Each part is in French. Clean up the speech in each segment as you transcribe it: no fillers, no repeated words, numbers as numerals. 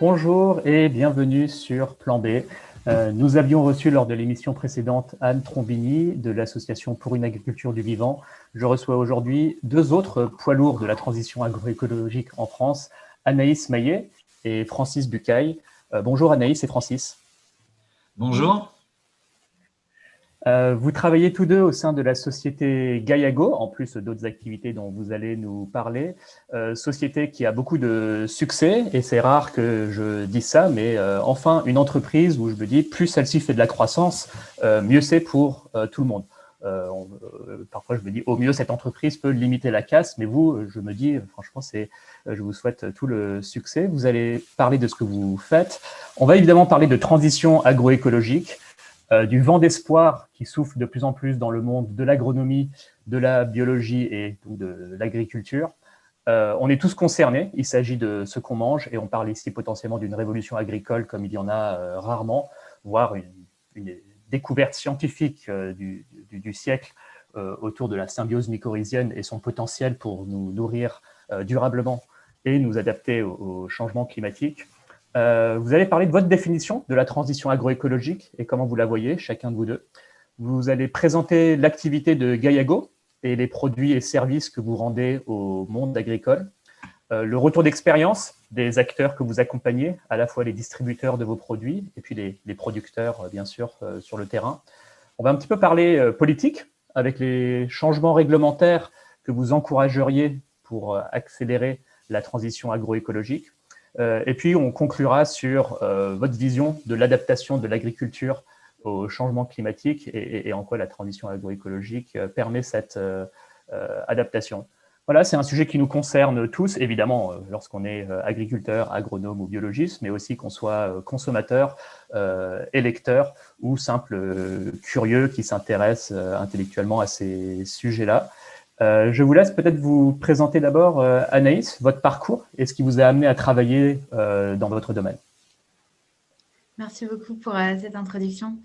Bonjour et bienvenue sur Plan B. Nous avions reçu lors de l'émission précédente Anne Trombini de l'Association pour une agriculture du vivant. Je reçois aujourd'hui deux autres poids lourds de la transition agroécologique en France, Anaïs Maillet et Francis Bucaille. Bonjour Anaïs et Francis. Bonjour. Vous travaillez tous deux au sein de la société Gaiago, en plus d'autres activités dont vous allez nous parler. Société qui a beaucoup de succès, et c'est rare que je dise ça, mais enfin une entreprise où je me dis, plus celle-ci fait de la croissance, mieux c'est pour tout le monde. Parfois je me dis, au mieux cette entreprise peut limiter la casse, mais vous, je me dis, franchement, je vous souhaite tout le succès. Vous allez parler de ce que vous faites. On va évidemment parler de transition agroécologique, du vent d'espoir qui souffle de plus en plus dans le monde de l'agronomie, de la biologie et de l'agriculture. On est tous concernés, il s'agit de ce qu'on mange et on parle ici potentiellement d'une révolution agricole comme il y en a rarement, voire une découverte scientifique du siècle autour de la symbiose mycorhizienne et son potentiel pour nous nourrir durablement et nous adapter au changement climatique. Vous allez parler de votre définition de la transition agroécologique et comment vous la voyez, chacun de vous deux. Vous allez présenter l'activité de Gaiago et les produits et services que vous rendez au monde agricole. Le retour d'expérience des acteurs que vous accompagnez, à la fois les distributeurs de vos produits et puis les producteurs, bien sûr, sur le terrain. On va un petit peu parler politique avec les changements réglementaires que vous encourageriez pour accélérer la transition agroécologique. Et puis, on conclura sur votre vision de l'adaptation de l'agriculture au changement climatique et en quoi la transition agroécologique permet cette adaptation. Voilà, c'est un sujet qui nous concerne tous, évidemment, lorsqu'on est agriculteur, agronome ou biologiste, mais aussi qu'on soit consommateur, électeur ou simple curieux qui s'intéresse intellectuellement à ces sujets-là. Je vous laisse peut-être vous présenter d'abord, Anaïs, votre parcours et ce qui vous a amené à travailler dans votre domaine. Merci beaucoup pour cette introduction.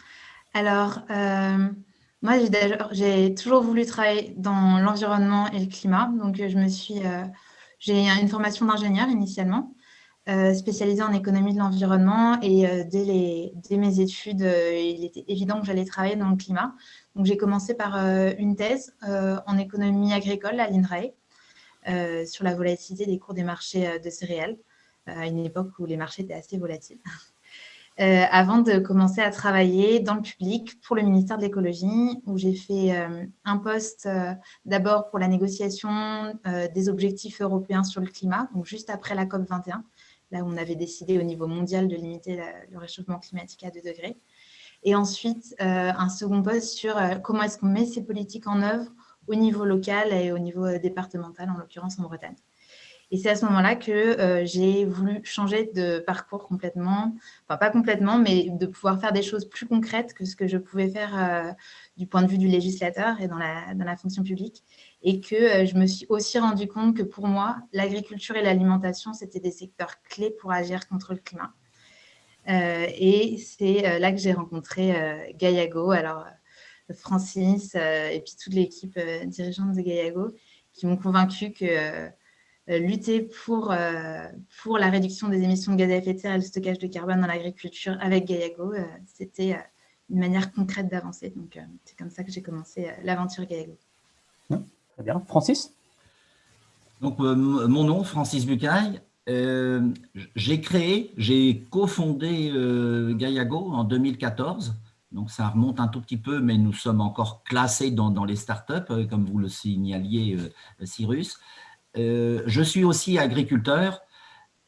Alors, moi, j'ai toujours voulu travailler dans l'environnement et le climat. Donc, j'ai une formation d'ingénieur initialement, spécialisée en économie de l'environnement. Et dès mes études, il était évident que j'allais travailler dans le climat. Donc, j'ai commencé par une thèse en économie agricole à l'INRAE sur la volatilité des cours des marchés de céréales, à une époque où les marchés étaient assez volatiles. Avant de commencer à travailler dans le public pour le ministère de l'écologie, où j'ai fait un poste d'abord pour la négociation des objectifs européens sur le climat, donc juste après la COP21, là où on avait décidé au niveau mondial de limiter le réchauffement climatique à 2 degrés. Et ensuite, un second poste sur comment est-ce qu'on met ces politiques en œuvre au niveau local et au niveau départemental, en l'occurrence en Bretagne. Et c'est à ce moment-là que j'ai voulu changer de parcours complètement, enfin pas complètement, mais de pouvoir faire des choses plus concrètes que ce que je pouvais faire du point de vue du législateur et dans la fonction publique. Et que je me suis aussi rendu compte que pour moi, l'agriculture et l'alimentation, c'était des secteurs clés pour agir contre le climat. Et c'est là que j'ai rencontré Gaiago, alors Francis et puis toute l'équipe dirigeante de Gaiago, qui m'ont convaincue que lutter pour la réduction des émissions de gaz à effet de serre et le stockage de carbone dans l'agriculture avec Gaiago, c'était une manière concrète d'avancer. Donc, c'est comme ça que j'ai commencé l'aventure Gaiago. Très bien. Francis ? Donc, mon nom, Francis Bucaille. J'ai cofondé Gaiago en 2014. Donc, ça remonte un tout petit peu, mais nous sommes encore classés dans les startups, comme vous le signaliez, Cyrus. Je suis aussi agriculteur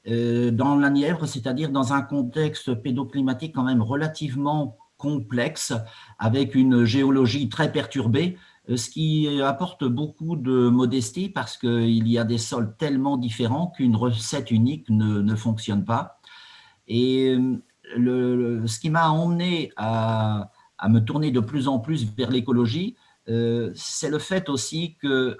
dans la Nièvre, c'est-à-dire dans un contexte pédoclimatique quand même relativement complexe, avec une géologie très perturbée, ce qui apporte beaucoup de modestie parce qu'il y a des sols tellement différents qu'une recette unique ne fonctionne pas. Et ce qui m'a emmené à me tourner de plus en plus vers l'écologie, c'est le fait aussi que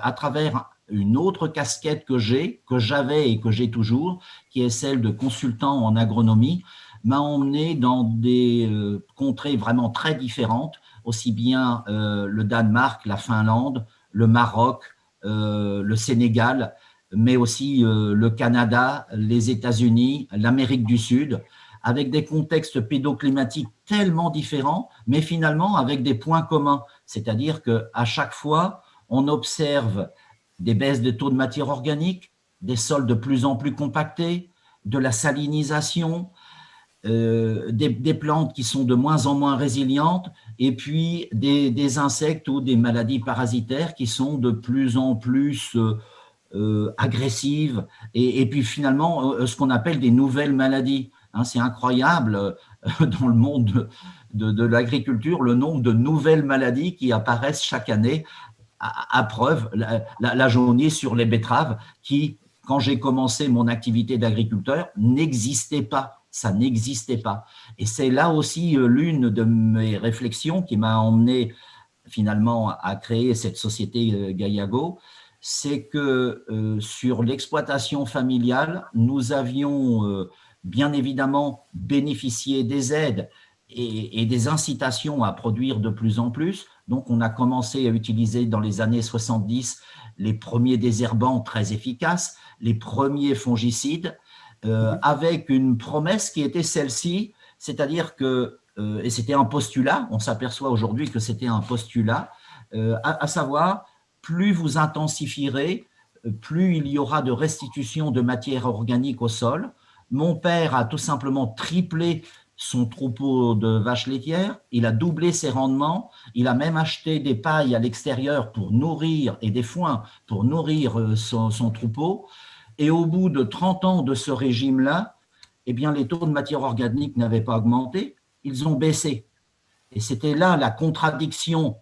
à travers une autre casquette que j'avais et que j'ai toujours, qui est celle de consultant en agronomie, m'a emmené dans des contrées vraiment très différentes, aussi bien le Danemark, la Finlande, le Maroc, le Sénégal, mais aussi le Canada, les États-Unis, l'Amérique du Sud, avec des contextes pédoclimatiques tellement différents, mais finalement avec des points communs. C'est-à-dire qu'à chaque fois, on observe des baisses de taux de matière organique, des sols de plus en plus compactés, de la salinisation, des plantes qui sont de moins en moins résilientes, et puis des insectes ou des maladies parasitaires qui sont de plus en plus agressives, et puis finalement ce qu'on appelle des nouvelles maladies. Hein, c'est incroyable dans le monde de l'agriculture, le nombre de nouvelles maladies qui apparaissent chaque année, à preuve la jaunisse sur les betteraves qui, quand j'ai commencé mon activité d'agriculteur, n'existait pas. Ça n'existait pas. Et c'est là aussi l'une de mes réflexions qui m'a emmené finalement à créer cette société Gaillago, c'est que sur l'exploitation familiale, nous avions bien évidemment bénéficié des aides et des incitations à produire de plus en plus. Donc, on a commencé à utiliser dans les années 70 les premiers désherbants très efficaces, les premiers fongicides, avec une promesse qui était celle-ci, c'est-à-dire que, et c'était un postulat, on s'aperçoit aujourd'hui que c'était un postulat, à savoir, plus vous intensifierez, plus il y aura de restitution de matière organique au sol. Mon père a tout simplement triplé son troupeau de vaches laitières, il a doublé ses rendements, il a même acheté des pailles à l'extérieur pour nourrir, et des foins pour nourrir son troupeau. Et au bout de 30 ans de ce régime-là, eh bien, les taux de matière organique n'avaient pas augmenté, ils ont baissé. Et c'était là la contradiction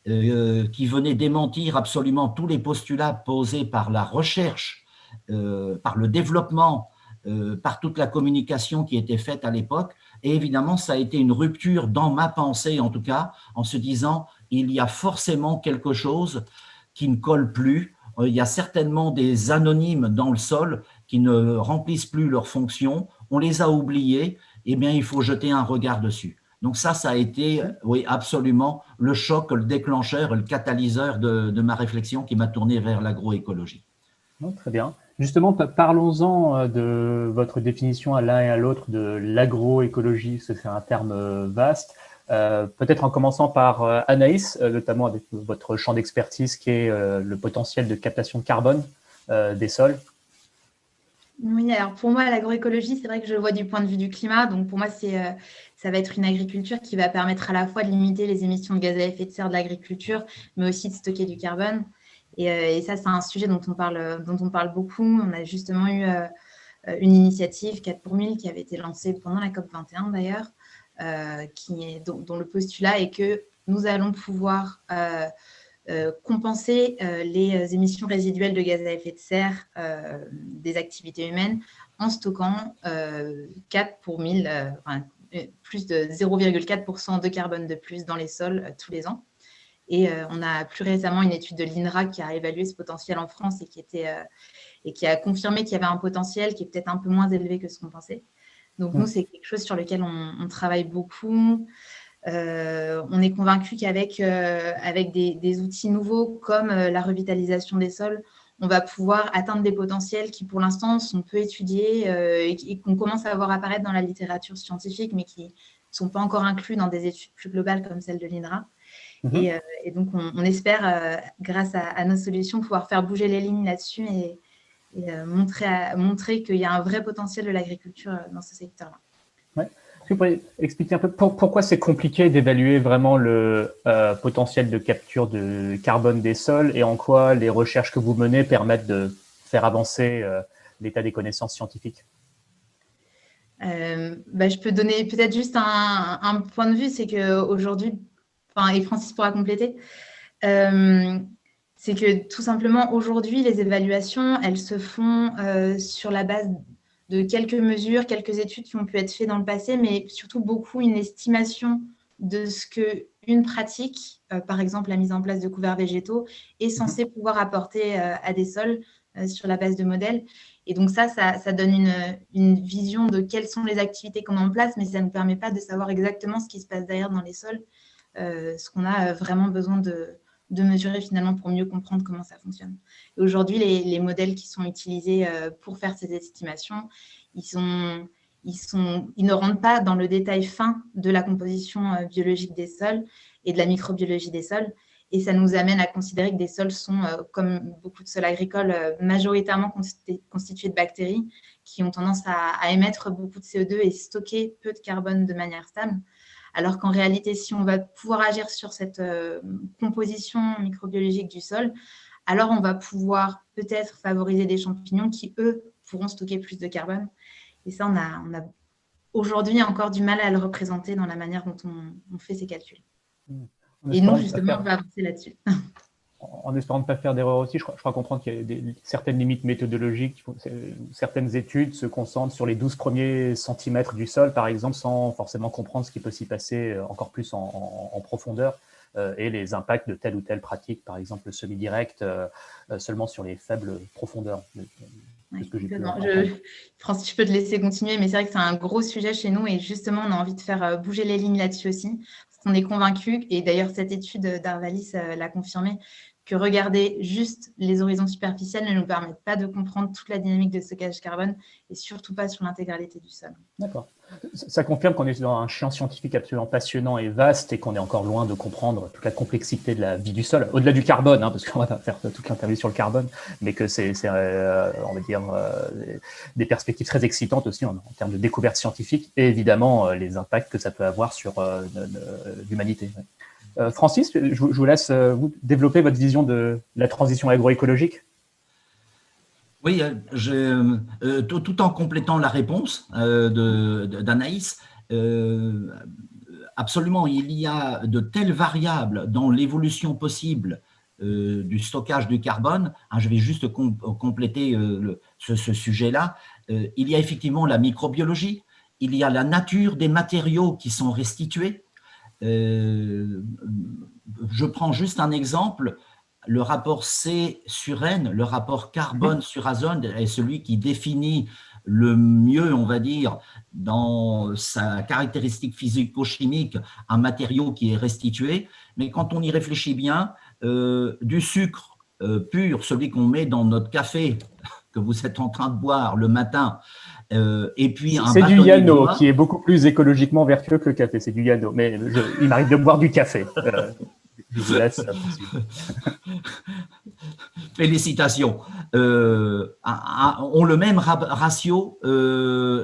qui venait démentir absolument tous les postulats posés par la recherche, par le développement, par toute la communication qui était faite à l'époque. Et évidemment, ça a été une rupture dans ma pensée, en tout cas, en se disant, il y a forcément quelque chose qui ne colle plus. Il y a certainement des anonymes dans le sol qui ne remplissent plus leurs fonctions. On les a oubliés. Eh bien, il faut jeter un regard dessus. Donc ça a été, oui, absolument le choc, le déclencheur, le catalyseur de ma réflexion qui m'a tourné vers l'agroécologie. Très bien. Justement, parlons-en de votre définition à l'un et à l'autre de l'agroécologie, c'est un terme vaste. Peut-être en commençant par Anaïs, notamment avec votre champ d'expertise qui est le potentiel de captation de carbone des sols. Oui, alors pour moi, l'agroécologie, c'est vrai que je le vois du point de vue du climat. Donc pour moi, ça va être une agriculture qui va permettre à la fois de limiter les émissions de gaz à effet de serre de l'agriculture, mais aussi de stocker du carbone. Et ça, c'est un sujet dont on parle beaucoup. On a justement eu une initiative 4 pour 1000 qui avait été lancée pendant la COP21 d'ailleurs, dont le postulat est que nous allons pouvoir compenser les émissions résiduelles de gaz à effet de serre des activités humaines en stockant 4 pour 1000, plus de 0,4% de carbone de plus dans les sols tous les ans. Et on a plus récemment une étude de l'INRA qui a évalué ce potentiel en France et qui a confirmé qu'il y avait un potentiel qui est peut-être un peu moins élevé que ce qu'on pensait. Donc nous, c'est quelque chose sur lequel on travaille beaucoup. On est convaincu qu'avec des outils nouveaux comme la revitalisation des sols, on va pouvoir atteindre des potentiels qui, pour l'instant, sont peu étudiés et qu'on commence à voir apparaître dans la littérature scientifique, mais qui ne sont pas encore inclus dans des études plus globales comme celle de l'INRA. Et donc, on espère, grâce à nos solutions, pouvoir faire bouger les lignes là-dessus et montrer qu'il y a un vrai potentiel de l'agriculture dans ce secteur-là. Ouais. Est-ce que vous pourriez expliquer un peu pourquoi c'est compliqué d'évaluer vraiment le potentiel de capture de carbone des sols et en quoi les recherches que vous menez permettent de faire avancer l'état des connaissances scientifiques? Je peux donner peut-être juste un point de vue, c'est qu'aujourd'hui, et Francis pourra compléter, c'est que tout simplement aujourd'hui, les évaluations, elles se font sur la base de quelques mesures, quelques études qui ont pu être faites dans le passé, mais surtout beaucoup une estimation de ce qu'une pratique, par exemple la mise en place de couverts végétaux, est censée pouvoir apporter à des sols sur la base de modèles. Et donc ça donne une vision de quelles sont les activités qu'on met en place, mais ça ne permet pas de savoir exactement ce qui se passe derrière dans les sols. Ce qu'on a vraiment besoin de mesurer finalement pour mieux comprendre comment ça fonctionne. Et aujourd'hui, les modèles qui sont utilisés pour faire ces estimations, ils ne rentrent pas dans le détail fin de la composition biologique des sols et de la microbiologie des sols. Et ça nous amène à considérer que des sols sont, comme beaucoup de sols agricoles, majoritairement constitués de bactéries qui ont tendance à émettre beaucoup de CO2 et stocker peu de carbone de manière stable. Alors qu'en réalité, si on va pouvoir agir sur cette composition microbiologique du sol, alors on va pouvoir peut-être favoriser des champignons qui, eux, pourront stocker plus de carbone. Et ça, on a aujourd'hui encore du mal à le représenter dans la manière dont on fait ces calculs. Et nous, justement, on va avancer là-dessus. En espérant ne pas faire d'erreur aussi, je crois comprendre qu'il y a certaines limites méthodologiques. Certaines études se concentrent sur les 12 premiers centimètres du sol, par exemple, sans forcément comprendre ce qui peut s'y passer encore plus en profondeur, et les impacts de telle ou telle pratique, par exemple le semi-direct, seulement sur les faibles profondeurs. Oui, Francis, je peux te laisser continuer, mais c'est vrai que c'est un gros sujet chez nous et justement, on a envie de faire bouger les lignes là-dessus aussi. Parce qu'on est convaincus, et d'ailleurs, cette étude d'Arvalis l'a confirmé, que regarder juste les horizons superficiels ne nous permettent pas de comprendre toute la dynamique de stockage carbone et surtout pas sur l'intégralité du sol. D'accord. Ça confirme qu'on est dans un champ scientifique absolument passionnant et vaste et qu'on est encore loin de comprendre toute la complexité de la vie du sol, au-delà du carbone, parce qu'on va pas faire toute l'interview sur le carbone, mais que c'est on va dire, des perspectives très excitantes aussi en termes de découverte scientifique et évidemment les impacts que ça peut avoir sur l'humanité. Francis, je vous laisse vous développer votre vision de la transition agroécologique. Oui, tout en complétant la réponse d'Anaïs, absolument, il y a de telles variables dans l'évolution possible du stockage du carbone. Je vais juste compléter ce sujet-là. Il y a effectivement la microbiologie, il y a la nature des matériaux qui sont restitués. Je prends juste un exemple. Le rapport C sur N, le rapport carbone sur azote, est celui qui définit le mieux, on va dire, dans sa caractéristique physico-chimique, un matériau qui est restitué. Mais quand on y réfléchit bien, du sucre pur, celui qu'on met dans notre café, que vous êtes en train de boire le matin, et puis c'est du Yano qui est beaucoup plus écologiquement vertueux que le café. C'est du Yano, mais il m'arrive de boire du café. Je vous laisse. Félicitations. Ont le même ratio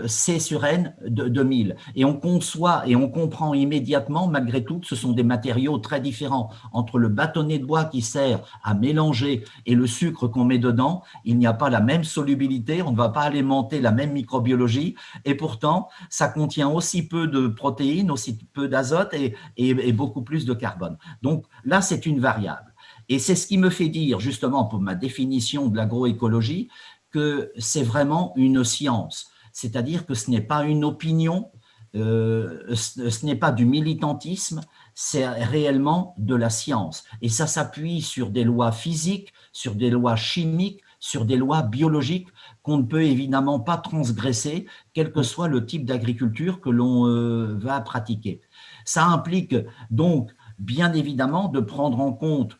C sur N de 1000. Et on conçoit et on comprend immédiatement, malgré tout, que ce sont des matériaux très différents. Entre le bâtonnet de bois qui sert à mélanger et le sucre qu'on met dedans, il n'y a pas la même solubilité, on ne va pas alimenter la même microbiologie. Et pourtant, ça contient aussi peu de protéines, aussi peu d'azote et beaucoup plus de carbone. Donc là, c'est une variable. Et c'est ce qui me fait dire, justement, pour ma définition de l'agroécologie, que c'est vraiment une science. C'est-à-dire que ce n'est pas une opinion, ce n'est pas du militantisme, c'est réellement de la science. Et ça s'appuie sur des lois physiques, sur des lois chimiques, sur des lois biologiques qu'on ne peut évidemment pas transgresser, quel que soit le type d'agriculture que l'on va pratiquer. Ça implique donc, bien évidemment, de prendre en compte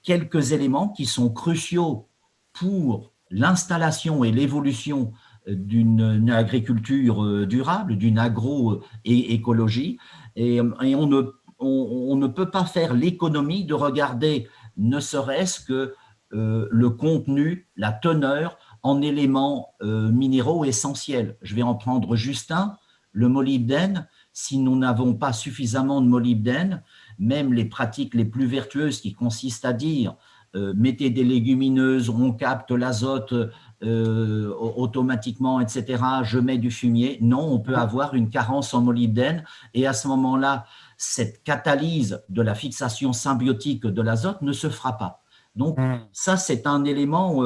quelques éléments qui sont cruciaux pour l'installation et l'évolution d'une agriculture durable, d'une agroécologie. Et on ne peut pas faire l'économie de regarder ne serait-ce que le contenu, la teneur en éléments minéraux essentiels. Je vais en prendre juste un, le molybdène. Si nous n'avons pas suffisamment de molybdène, même les pratiques les plus vertueuses qui consistent à dire mettez des légumineuses, on capte l'azote automatiquement, etc., je mets du fumier. Non, on peut avoir une carence en molybdène et à ce moment-là, cette catalyse de la fixation symbiotique de l'azote ne se fera pas. Donc ça, c'est un élément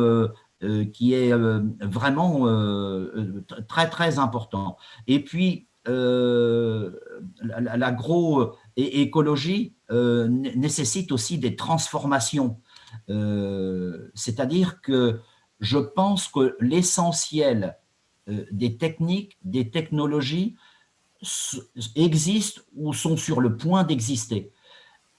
qui est vraiment très, très important. Et puis, l'agroécologie nécessite aussi des transformations. C'est-à-dire que je pense que l'essentiel des techniques, des technologies existent ou sont sur le point d'exister.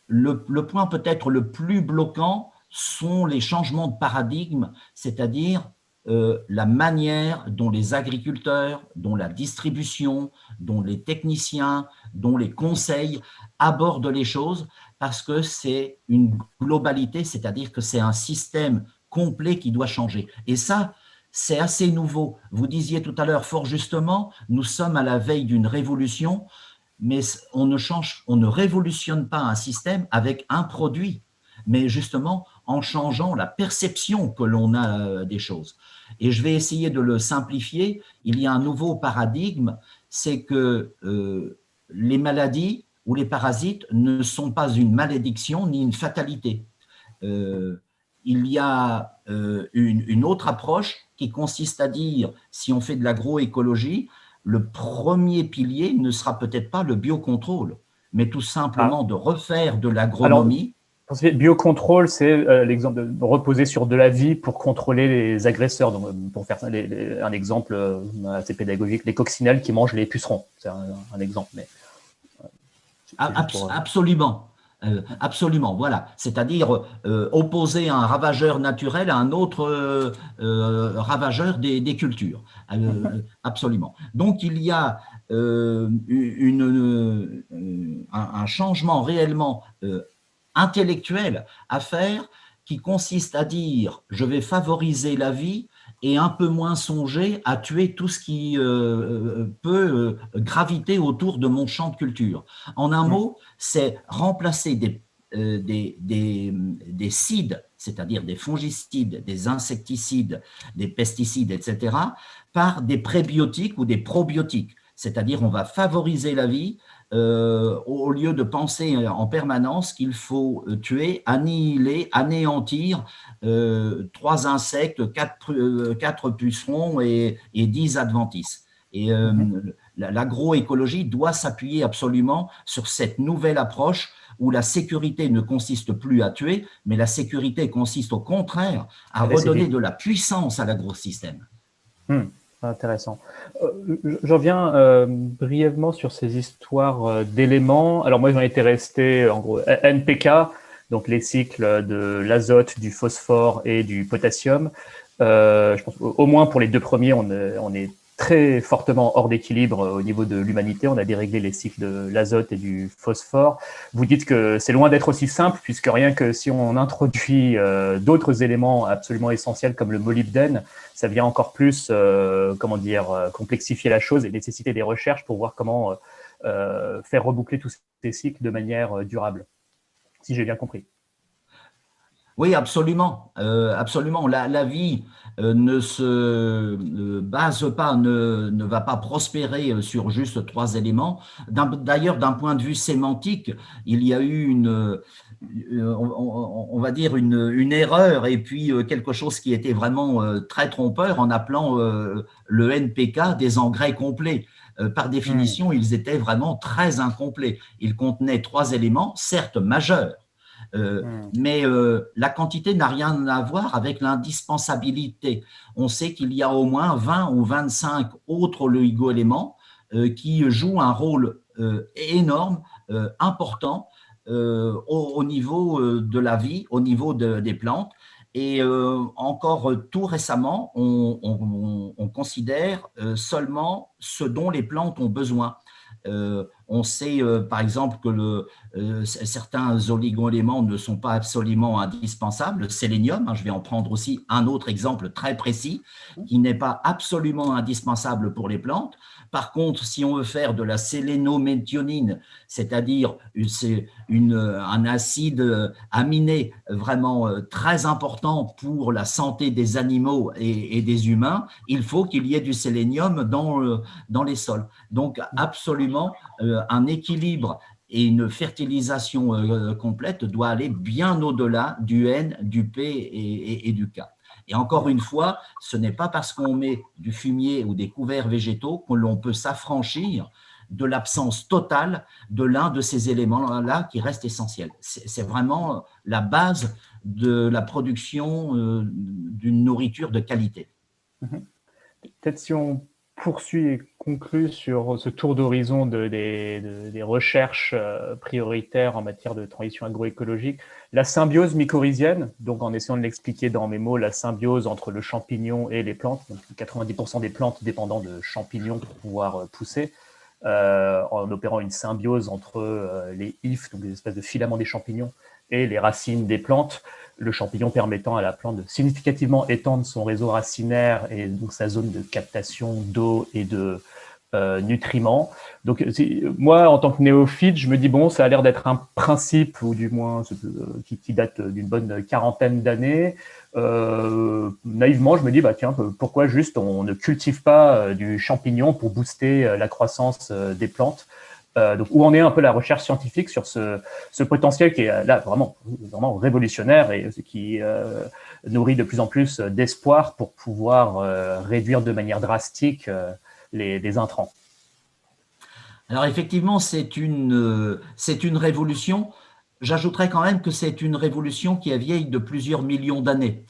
le point peut-être le plus bloquant sont les changements de paradigme, c'est-à-dire la manière dont les agriculteurs, dont la distribution, dont les techniciens, dont les conseils abordent les choses, parce que c'est une globalité, c'est-à-dire que c'est un système complet qui doit changer. Et ça, c'est assez nouveau. Vous disiez tout à l'heure fort justement, nous sommes à la veille d'une révolution, mais on ne révolutionne pas un système avec un produit, mais justement en changeant la perception que l'on a des choses. Et je vais essayer de le simplifier. Il y a un nouveau paradigme, c'est que les maladies ou les parasites ne sont pas une malédiction ni une fatalité. Il y a une autre approche qui consiste à dire, si on fait de l'agroécologie, le premier pilier ne sera peut-être pas le biocontrôle, mais tout simplement de refaire de l'agronomie. Biocontrôle, c'est l'exemple de reposer sur de la vie pour contrôler les agresseurs. Donc, pour faire un exemple assez pédagogique, les coccinelles qui mangent les pucerons. C'est un exemple. Mais, absolument. Absolument, voilà. C'est-à-dire opposer un ravageur naturel à un autre ravageur des cultures. Absolument. Donc, il y a un changement réellement intellectuel à faire qui consiste à dire je vais favoriser la vie et un peu moins songer à tuer tout ce qui peut graviter autour de mon champ de culture. En un mot, c'est remplacer des cides, c'est-à-dire des fongicides, des insecticides, des pesticides, etc., par des prébiotiques ou des probiotiques. C'est-à-dire on va favoriser la vie au lieu de penser en permanence qu'il faut tuer, annihiler, anéantir 3 insectes, 4 pucerons et 10 adventices. Et l'agroécologie doit s'appuyer absolument sur cette nouvelle approche où la sécurité ne consiste plus à tuer, mais la sécurité consiste au contraire à redonner de la puissance à l'agrosystème. Intéressant. Je reviens brièvement sur ces histoires d'éléments. Alors moi, j'en étais resté en gros NPK, donc les cycles de l'azote, du phosphore et du potassium. Je pense au moins pour les 2 premiers, on est très fortement hors d'équilibre au niveau de l'humanité. On a déréglé les cycles de l'azote et du phosphore. Vous dites que c'est loin d'être aussi simple, puisque rien que si on introduit d'autres éléments absolument essentiels comme le molybdène, ça vient encore plus complexifier la chose et nécessiter des recherches pour voir comment faire reboucler tous ces cycles de manière durable, si j'ai bien compris. Oui, absolument. Absolument. La vie ne se base pas, ne va pas prospérer sur juste 3 éléments. D'ailleurs, d'un point de vue sémantique, il y a eu on va dire une erreur et puis quelque chose qui était vraiment très trompeur en appelant le NPK des engrais complets. Par définition, ils étaient vraiment très incomplets. Ils contenaient 3 éléments, certes majeurs, mais la quantité n'a rien à voir avec l'indispensabilité. On sait qu'il y a au moins 20 ou 25 autres oligo-éléments qui jouent un rôle énorme, important au niveau de la vie, au niveau des plantes. Et encore tout récemment, on considère seulement ce dont les plantes ont besoin. On sait par exemple que certains oligo-éléments ne sont pas absolument indispensables. Le sélénium, je vais en prendre aussi un autre exemple très précis, qui n'est pas absolument indispensable pour les plantes. Par contre, si on veut faire de la sélénométhionine, c'est-à-dire un acide aminé vraiment très important pour la santé des animaux et des humains, il faut qu'il y ait du sélénium dans les sols. Donc, absolument, un équilibre et une fertilisation complète doit aller bien au-delà du N, du P et du K. Et encore une fois, ce n'est pas parce qu'on met du fumier ou des couverts végétaux que l'on peut s'affranchir de l'absence totale de l'un de ces éléments-là qui reste essentiel. C'est vraiment la base de la production d'une nourriture de qualité. Peut-être si on poursuit et conclut sur ce tour d'horizon des recherches prioritaires en matière de transition agroécologique. La symbiose mycorhizienne, donc en essayant de l'expliquer dans mes mots, la symbiose entre le champignon et les plantes, donc 90% des plantes dépendant de champignons pour pouvoir pousser, en opérant une symbiose entre les hyphes, donc des espèces de filaments des champignons, et les racines des plantes, le champignon permettant à la plante de significativement étendre son réseau racinaire et donc sa zone de captation d'eau et de nutriments. Donc, moi, en tant que néophyte, je me dis, bon, ça a l'air d'être un principe, ou du moins qui date d'une bonne quarantaine d'années. Naïvement, je me dis, bah, tiens, pourquoi juste on ne cultive pas du champignon pour booster la croissance des plantes? Donc, où en est un peu la recherche scientifique sur ce potentiel qui est là vraiment révolutionnaire et qui nourrit de plus en plus d'espoir pour pouvoir réduire de manière drastique les intrants. Alors effectivement, c'est une révolution. J'ajouterais quand même que c'est une révolution qui est vieille de plusieurs millions d'années.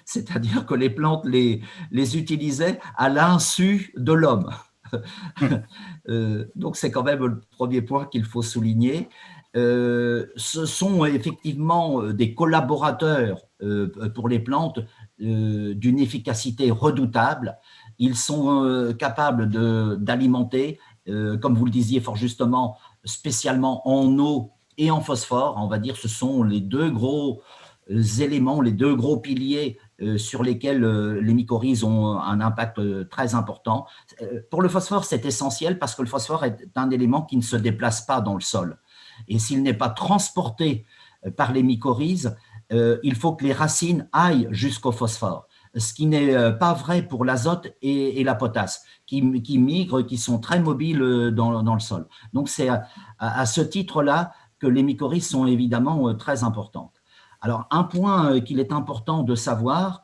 C'est-à-dire que les plantes les utilisaient à l'insu de l'homme. Donc c'est quand même le premier point qu'il faut souligner. Ce sont effectivement des collaborateurs pour les plantes d'une efficacité redoutable. Ils sont capables d'alimenter, comme vous le disiez fort justement, spécialement en eau et en phosphore. On va dire ce sont les deux gros éléments, les deux gros piliers sur lesquels les mycorhizes ont un impact très important. Pour le phosphore, c'est essentiel parce que le phosphore est un élément qui ne se déplace pas dans le sol. Et s'il n'est pas transporté par les mycorhizes, il faut que les racines aillent jusqu'au phosphore, ce qui n'est pas vrai pour l'azote et la potasse, qui migrent, qui sont très mobiles dans le sol. Donc c'est à ce titre-là que les mycorhizes sont évidemment très importantes. Alors, un point qu'il est important de savoir,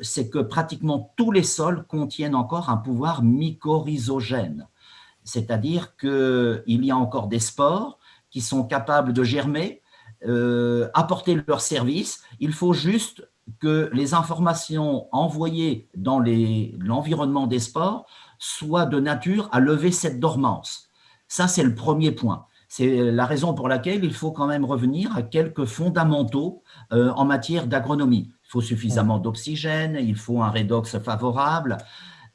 c'est que pratiquement tous les sols contiennent encore un pouvoir mycorhizogène. C'est-à-dire qu'il y a encore des spores qui sont capables de germer, apporter leur service. Il faut juste que les informations envoyées dans l'environnement des spores soient de nature à lever cette dormance. Ça, c'est le premier point. C'est la raison pour laquelle il faut quand même revenir à quelques fondamentaux en matière d'agronomie. Il faut suffisamment d'oxygène, il faut un redox favorable.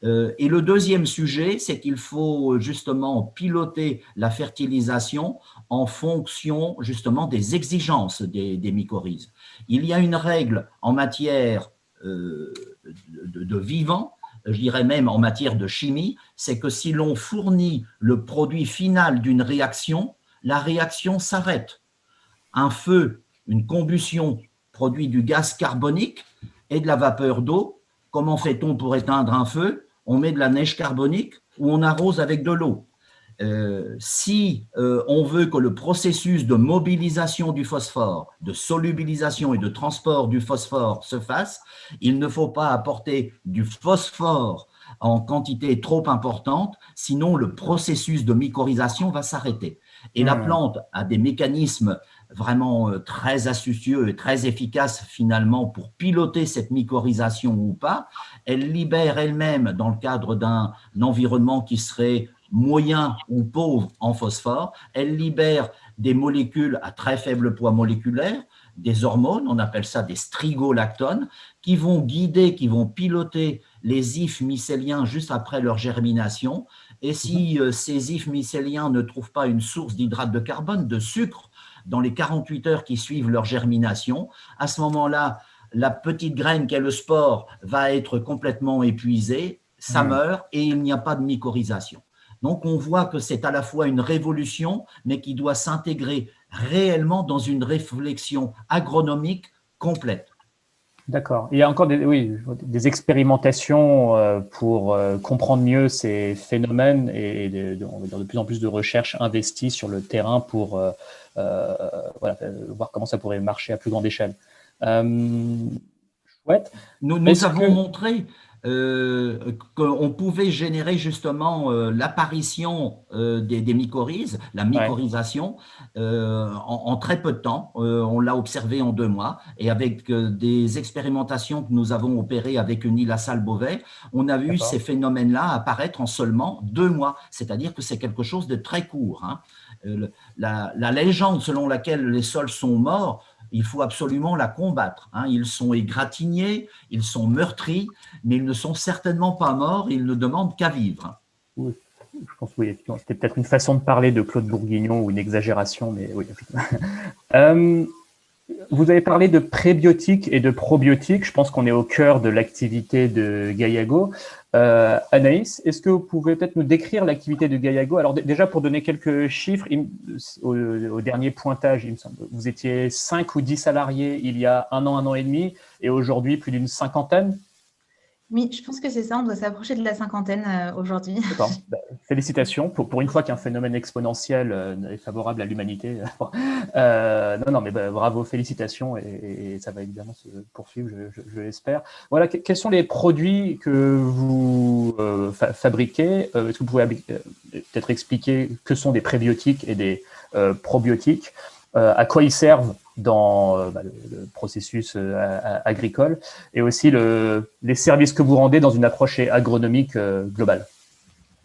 Et le deuxième sujet, c'est qu'il faut justement piloter la fertilisation en fonction justement des exigences des mycorhizes. Il y a une règle en matière de vivant, je dirais même en matière de chimie, c'est que si l'on fournit le produit final d'une réaction, la réaction s'arrête. Un feu, une combustion produit du gaz carbonique et de la vapeur d'eau. Comment fait-on pour éteindre un feu? On met de la neige carbonique ou on arrose avec de l'eau. Si on veut que le processus de mobilisation du phosphore, de solubilisation et de transport du phosphore se fasse, il ne faut pas apporter du phosphore en quantité trop importante, sinon le processus de mycorhization va s'arrêter. Et la plante a des mécanismes vraiment très astucieux et très efficaces finalement pour piloter cette mycorhization ou pas. Elle libère elle-même, dans le cadre d'un environnement qui serait moyen ou pauvre en phosphore, elle libère des molécules à très faible poids moléculaire, des hormones, on appelle ça des strigolactones, qui vont guider, qui vont piloter les hyphes mycéliens juste après leur germination. Et si ces hyphes mycéliens ne trouvent pas une source d'hydrate de carbone, de sucre, dans les 48 heures qui suivent leur germination, à ce moment-là, la petite graine qu'est le spore va être complètement épuisée, ça meurt et il n'y a pas de mycorhization. Donc, on voit que c'est à la fois une révolution, mais qui doit s'intégrer réellement dans une réflexion agronomique complète. D'accord. Il y a encore des expérimentations pour comprendre mieux ces phénomènes et de plus en plus de recherches investies sur le terrain pour voir comment ça pourrait marcher à plus grande échelle. Chouette. Nous avons montré qu'on pouvait générer justement l'apparition des mycorhizes, la mycorhisation, en très peu de temps. On l'a observé en 2 mois et avec des expérimentations que nous avons opérées avec une île à Salle-Beauvais, on a vu ces phénomènes-là apparaître en seulement 2 mois. C'est-à-dire que c'est quelque chose de très court. Hein. La légende selon laquelle les sols sont morts, il faut absolument la combattre. Hein. Ils sont égratignés, ils sont meurtris, mais ils ne sont certainement pas morts, ils ne demandent qu'à vivre. Oui, je pense oui, c'était peut-être une façon de parler de Claude Bourguignon ou une exagération, mais oui, effectivement. Vous avez parlé de prébiotiques et de probiotiques. Je pense qu'on est au cœur de l'activité de Gaillago. Anaïs, est-ce que vous pouvez peut-être nous décrire l'activité de Gaillago? Alors déjà, pour donner quelques chiffres, au dernier pointage, il me semble, vous étiez 5 ou 10 salariés il y a un an et demi, et aujourd'hui plus d'une 50aine. Oui, je pense que c'est ça. On doit s'approcher de la 50aine aujourd'hui. D'accord. Félicitations. Pour une fois qu'un phénomène exponentiel est favorable à l'humanité. Non, mais bravo, félicitations. Et ça va évidemment se poursuivre, je l'espère. Voilà, quels sont les produits que vous fabriquez? Est-ce que vous pouvez peut-être expliquer que sont des prébiotiques et des probiotiques? À quoi ils servent dans le processus agricole, et aussi les services que vous rendez dans une approche agronomique globale.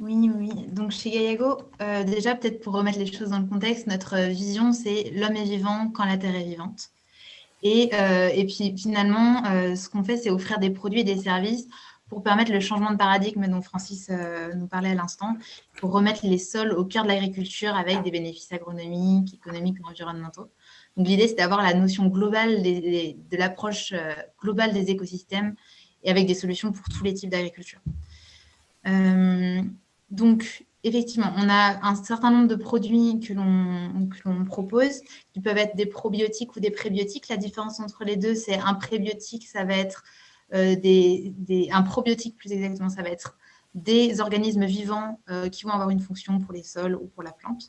Oui. Donc, chez Gaillago, déjà, peut-être pour remettre les choses dans le contexte, notre vision, c'est l'homme est vivant quand la Terre est vivante. Et puis, finalement, ce qu'on fait, c'est offrir des produits et des services pour permettre le changement de paradigme dont Francis nous parlait à l'instant, pour remettre les sols au cœur de l'agriculture avec des bénéfices agronomiques, économiques ou environnementaux. Donc, l'idée, c'est d'avoir la notion globale de l'approche globale des écosystèmes et avec des solutions pour tous les types d'agriculture. Donc, effectivement, on a un certain nombre de produits que l'on propose qui peuvent être des probiotiques ou des prébiotiques. La différence entre les deux, c'est un prébiotique, ça va être un probiotique plus exactement, ça va être des organismes vivants qui vont avoir une fonction pour les sols ou pour la plante.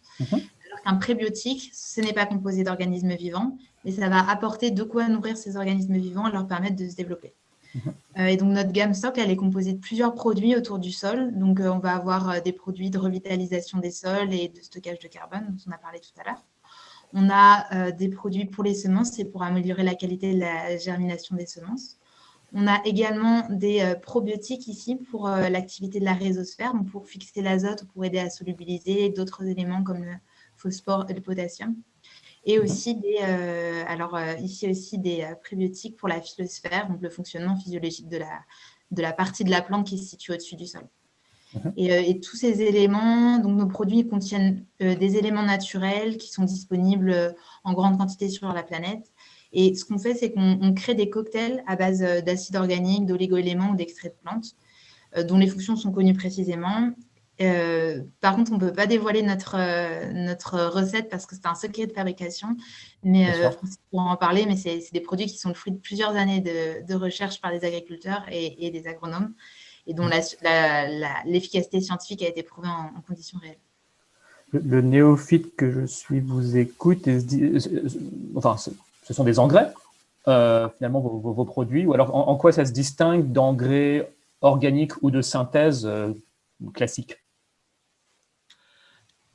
Alors qu'un prébiotique, ce n'est pas composé d'organismes vivants, mais ça va apporter de quoi nourrir ces organismes vivants et leur permettre de se développer. Et donc, notre gamme socle, elle est composée de plusieurs produits autour du sol. Donc, on va avoir des produits de revitalisation des sols et de stockage de carbone, dont on a parlé tout à l'heure. On a des produits pour les semences, c'est pour améliorer la qualité de la germination des semences. On a également des probiotiques ici pour l'activité de la rhizosphère, donc pour fixer l'azote, pour aider à solubiliser d'autres éléments comme le phosphore et le potassium. Et aussi ici aussi des prébiotiques pour la phylosphère, donc le fonctionnement physiologique de la partie de la plante qui se situe au-dessus du sol. Et tous ces éléments, donc nos produits contiennent des éléments naturels qui sont disponibles en grande quantité sur la planète. Et ce qu'on fait, c'est qu'on crée des cocktails à base d'acides organiques, d'oligo-éléments ou d'extraits de plantes, dont les fonctions sont connues précisément. Par contre, on ne peut pas dévoiler notre recette parce que c'est un secret de fabrication. Mais Francis pourra en parler, mais c'est des produits qui sont le fruit de plusieurs années de recherche par des agriculteurs et des agronomes, et dont l'efficacité scientifique a été prouvée en conditions réelles. Le néophyte que je suis vous écoute et se dit, ce sont des engrais, finalement, vos produits, ou alors en quoi ça se distingue d'engrais organiques ou de synthèse classiques?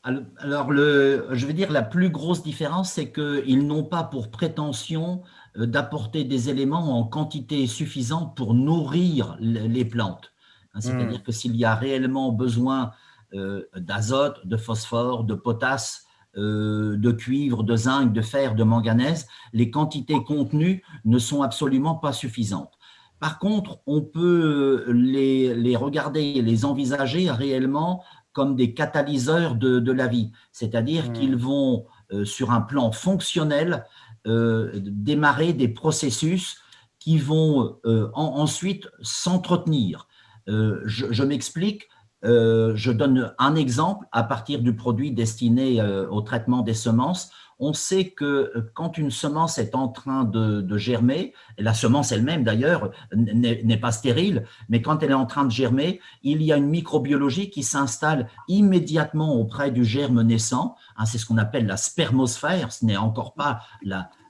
Alors, je veux dire, la plus grosse différence, c'est qu'ils n'ont pas pour prétention d'apporter des éléments en quantité suffisante pour nourrir les plantes. C'est-à-dire que s'il y a réellement besoin d'azote, de phosphore, de potasse, de cuivre, de zinc, de fer, de manganèse, les quantités contenues ne sont absolument pas suffisantes. Par contre, on peut les regarder et les envisager réellement comme des catalyseurs de la vie, c'est-à-dire qu'ils vont, sur un plan fonctionnel, démarrer des processus qui vont ensuite s'entretenir. Je m'explique, je donne un exemple à partir du produit destiné au traitement des semences. On sait que quand une semence est en train de germer, et la semence elle-même d'ailleurs n'est pas stérile, mais quand elle est en train de germer, il y a une microbiologie qui s'installe immédiatement auprès du germe naissant. C'est ce qu'on appelle la spermosphère, ce n'est encore pas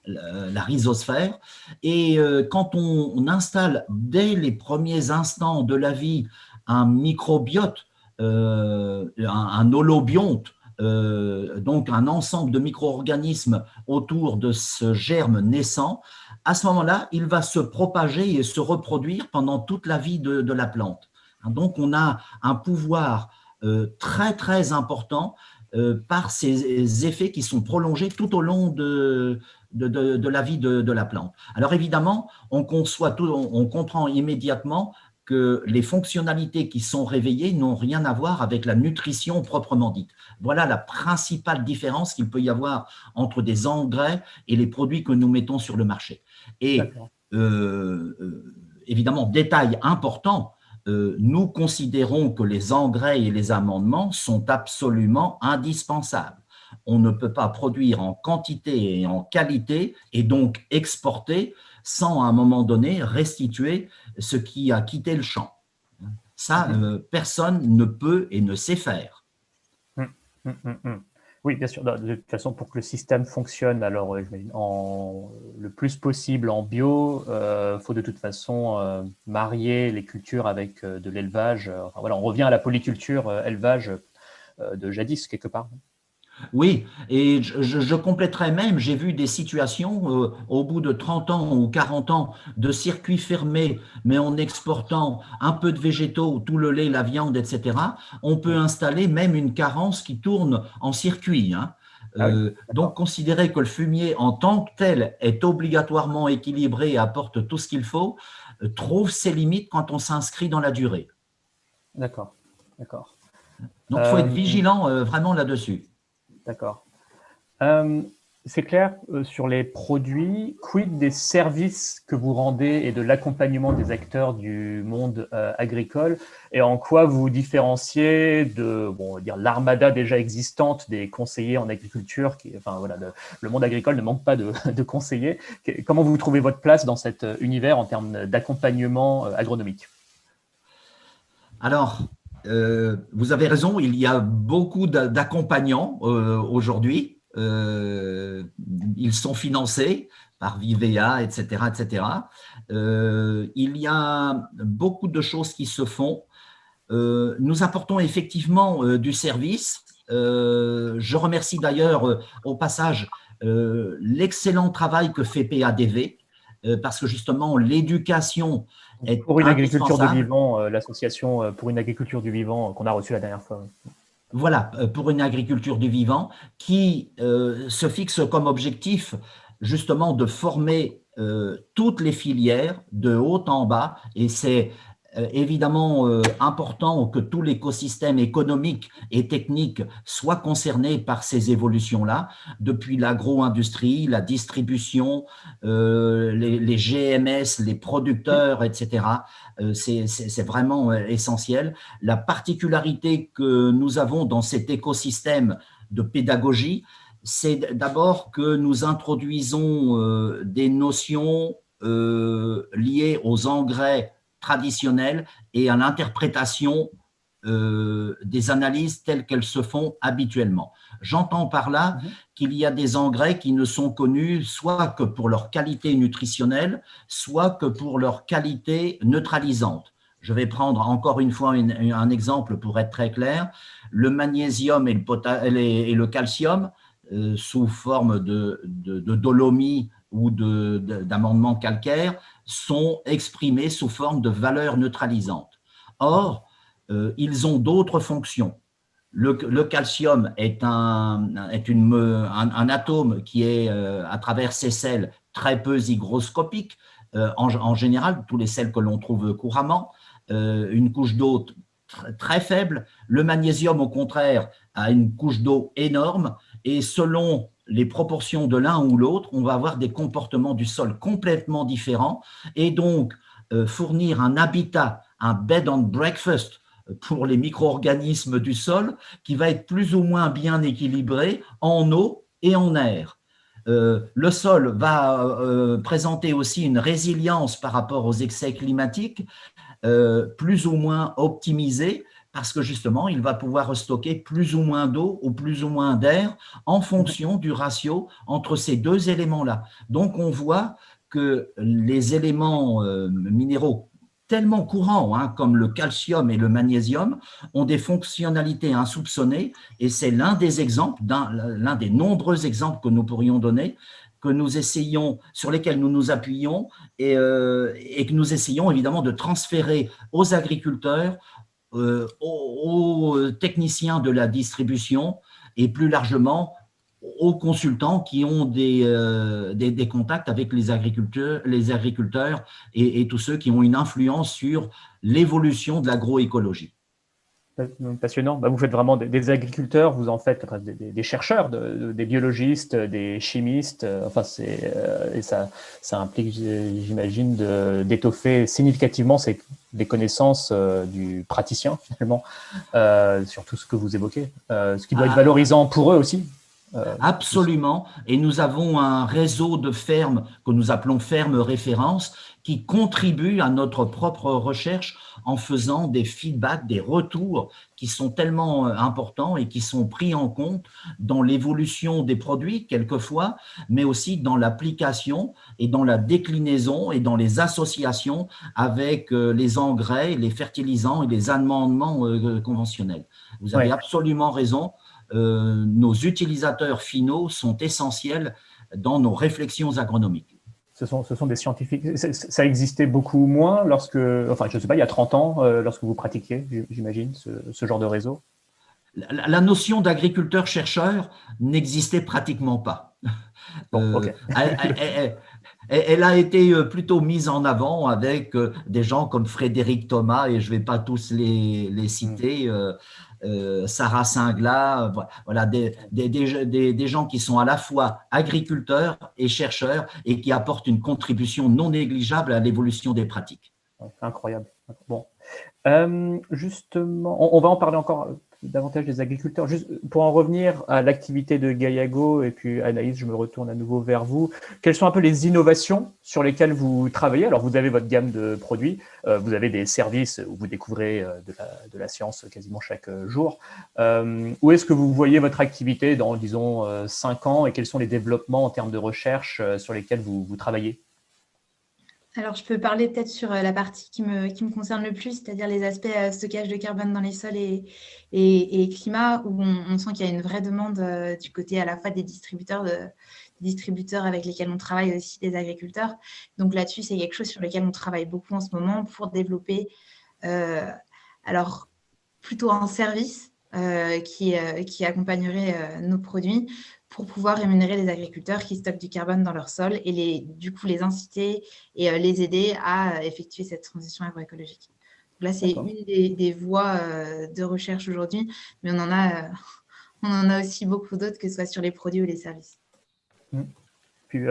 la rhizosphère. Et quand on installe dès les premiers instants de la vie un microbiote, un holobionte, donc un ensemble de micro-organismes autour de ce germe naissant, à ce moment-là, il va se propager et se reproduire pendant toute la vie de la plante. Donc, on a un pouvoir très, très important par ces effets qui sont prolongés tout au long de la vie de la plante. Alors, évidemment, on comprend immédiatement que les fonctionnalités qui sont réveillées n'ont rien à voir avec la nutrition proprement dite. Voilà la principale différence qu'il peut y avoir entre des engrais et les produits que nous mettons sur le marché. Et évidemment, détail important, nous considérons que les engrais et les amendements sont absolument indispensables. On ne peut pas produire en quantité et en qualité et donc exporter sans à un moment donné restituer ce qui a quitté le champ. Ça, personne ne peut et ne sait faire. Oui, bien sûr. De toute façon, pour que le système fonctionne, alors le plus possible en bio, faut de toute façon marier les cultures avec de l'élevage. Enfin, voilà, on revient à la polyculture, élevage de jadis, quelque part. Oui, et je compléterai même, j'ai vu des situations au bout de 30 ans ou 40 ans de circuits fermés, mais en exportant un peu de végétaux, tout le lait, la viande, etc. On peut installer même une carence qui tourne en circuit. Donc, considérer que le fumier en tant que tel est obligatoirement équilibré et apporte tout ce qu'il faut, trouve ses limites quand on s'inscrit dans la durée. D'accord. Donc, il faut être vigilant vraiment là-dessus. D'accord. C'est clair sur les produits. Quid des services que vous rendez et de l'accompagnement des acteurs du monde agricole, et en quoi vous vous différenciez de on va dire, l'armada déjà existante des conseillers en agriculture le monde agricole ne manque pas de conseillers. Comment vous trouvez votre place dans cet univers en termes d'accompagnement agronomique? Alors, vous avez raison, il y a beaucoup d'accompagnants aujourd'hui. Ils sont financés par Vivea, etc., etc. Il y a beaucoup de choses qui se font. Nous apportons effectivement du service. Je remercie d'ailleurs au passage l'excellent travail que fait PADV, parce que justement l'éducation est pour une agriculture du indispensable. vivant, l'association pour une agriculture du vivant qu'on a reçue la dernière fois. Voilà, pour une agriculture du vivant qui se fixe comme objectif justement de former toutes les filières de haut en bas, et c'est évidemment important que tout l'écosystème économique et technique soit concerné par ces évolutions-là, depuis l'agro-industrie, la distribution, les GMS, les producteurs, etc. C'est vraiment essentiel. La particularité que nous avons dans cet écosystème de pédagogie, c'est d'abord que nous introduisons des notions liées aux engrais traditionnelles et à l'interprétation des analyses telles qu'elles se font habituellement. J'entends par là qu'il y a des engrais qui ne sont connus soit que pour leur qualité nutritionnelle, soit que pour leur qualité neutralisante. Je vais prendre encore une fois un exemple pour être très clair. Le magnésium et le calcium, sous forme de dolomie ou d'amendements calcaires, sont exprimés sous forme de valeurs neutralisantes. Or, ils ont d'autres fonctions. Le calcium est un atome qui est, à travers ses sels, très peu hygroscopique. En général, tous les sels que l'on trouve couramment, une couche d'eau très faible. Le magnésium, au contraire, a une couche d'eau énorme, et selon les proportions de l'un ou l'autre, on va avoir des comportements du sol complètement différents, et donc fournir un habitat, un bed and breakfast pour les micro-organismes du sol qui va être plus ou moins bien équilibré en eau et en air. Le sol va présenter aussi une résilience par rapport aux excès climatiques plus ou moins optimisée, parce que justement, il va pouvoir stocker plus ou moins d'eau ou plus ou moins d'air en fonction du ratio entre ces deux éléments-là. Donc, on voit que les éléments minéraux tellement courants, hein, comme le calcium et le magnésium, ont des fonctionnalités insoupçonnées, et c'est l'un des exemples, l'un des nombreux exemples que nous pourrions donner, que nous essayons, sur lesquels nous nous appuyons et que nous essayons évidemment de transférer aux agriculteurs, aux techniciens de la distribution et plus largement aux consultants qui ont des contacts avec les agriculteurs et tous ceux qui ont une influence sur l'évolution de l'agroécologie. Passionnant. Bah, vous faites vraiment des agriculteurs, vous en faites des chercheurs, des biologistes, des chimistes. Enfin, et ça implique, j'imagine, d'étoffer significativement les connaissances du praticien, finalement, sur tout ce que vous évoquez. Ce qui doit être valorisant pour eux aussi. Absolument. Et nous avons un réseau de fermes que nous appelons fermes références qui contribuent à notre propre recherche en faisant des feedbacks, des retours qui sont tellement importants et qui sont pris en compte dans l'évolution des produits quelquefois, mais aussi dans l'application et dans la déclinaison et dans les associations avec les engrais, les fertilisants et les amendements conventionnels. Vous avez absolument raison. Nos utilisateurs finaux sont essentiels dans nos réflexions agronomiques. Ce sont des scientifiques. Ça existait beaucoup moins lorsque, enfin, je ne sais pas, il y a 30 ans, lorsque vous pratiquiez, j'imagine, ce genre de réseau. La notion d'agriculteur-chercheur n'existait pratiquement pas. Bon, okay. Elle a été plutôt mise en avant avec des gens comme Frédéric Thomas, et je ne vais pas tous les citer, Sarah Singla, voilà, des gens qui sont à la fois agriculteurs et chercheurs et qui apportent une contribution non négligeable à l'évolution des pratiques. Incroyable. Bon. Justement, on va en parler encore davantage des agriculteurs. Juste pour en revenir à l'activité de Gaillago, et puis Anaïs, je me retourne à nouveau vers vous. Quelles sont un peu les innovations sur lesquelles vous travaillez? Alors, vous avez votre gamme de produits, vous avez des services où vous découvrez de la science quasiment chaque jour. Où est-ce que vous voyez votre activité dans, disons, 5 ans, et quels sont les développements en termes de recherche sur lesquels vous travaillez? Alors, je peux parler peut-être sur la partie qui me concerne le plus, c'est-à-dire les aspects stockage de carbone dans les sols et climat, où on sent qu'il y a une vraie demande du côté à la fois des distributeurs avec lesquels on travaille, aussi des agriculteurs. Donc là-dessus, c'est quelque chose sur lequel on travaille beaucoup en ce moment pour développer, alors plutôt un service qui accompagnerait nos produits, pour pouvoir rémunérer les agriculteurs qui stockent du carbone dans leur sol et du coup les inciter et les aider à effectuer cette transition agroécologique. Donc là, c'est une des voies de recherche aujourd'hui, mais on en a aussi beaucoup d'autres, que ce soit sur les produits ou les services. Puis,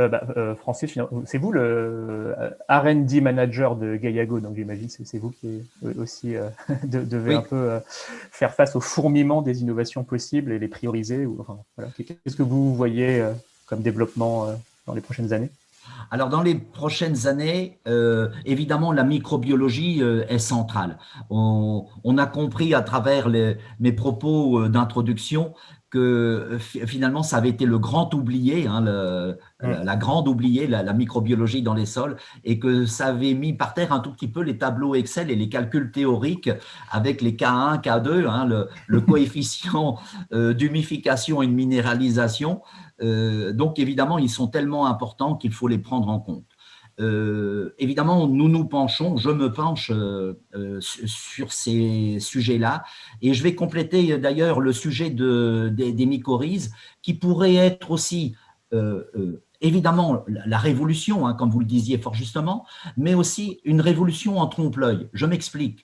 Francis, c'est vous le R&D manager de Gaillago, donc j'imagine que c'est vous qui aussi devez un peu faire face au fourmillement des innovations possibles et les prioriser. Enfin, voilà. Qu'est-ce que vous voyez comme développement dans les prochaines années? Alors, dans les prochaines années, évidemment, la microbiologie est centrale. On a compris à travers mes propos d'introduction que finalement, ça avait été le grand oublié, hein, la grande oubliée, la microbiologie dans les sols, et que ça avait mis par terre un tout petit peu les tableaux Excel et les calculs théoriques avec les K1, K2, hein, le coefficient d'humification et de minéralisation. Donc, évidemment, ils sont tellement importants qu'il faut les prendre en compte. Évidemment, je me penche sur ces sujets-là, et je vais compléter d'ailleurs le sujet des mycorhizes, qui pourrait être aussi évidemment la révolution, hein, comme vous le disiez fort justement, mais aussi une révolution en trompe-l'œil. Je m'explique.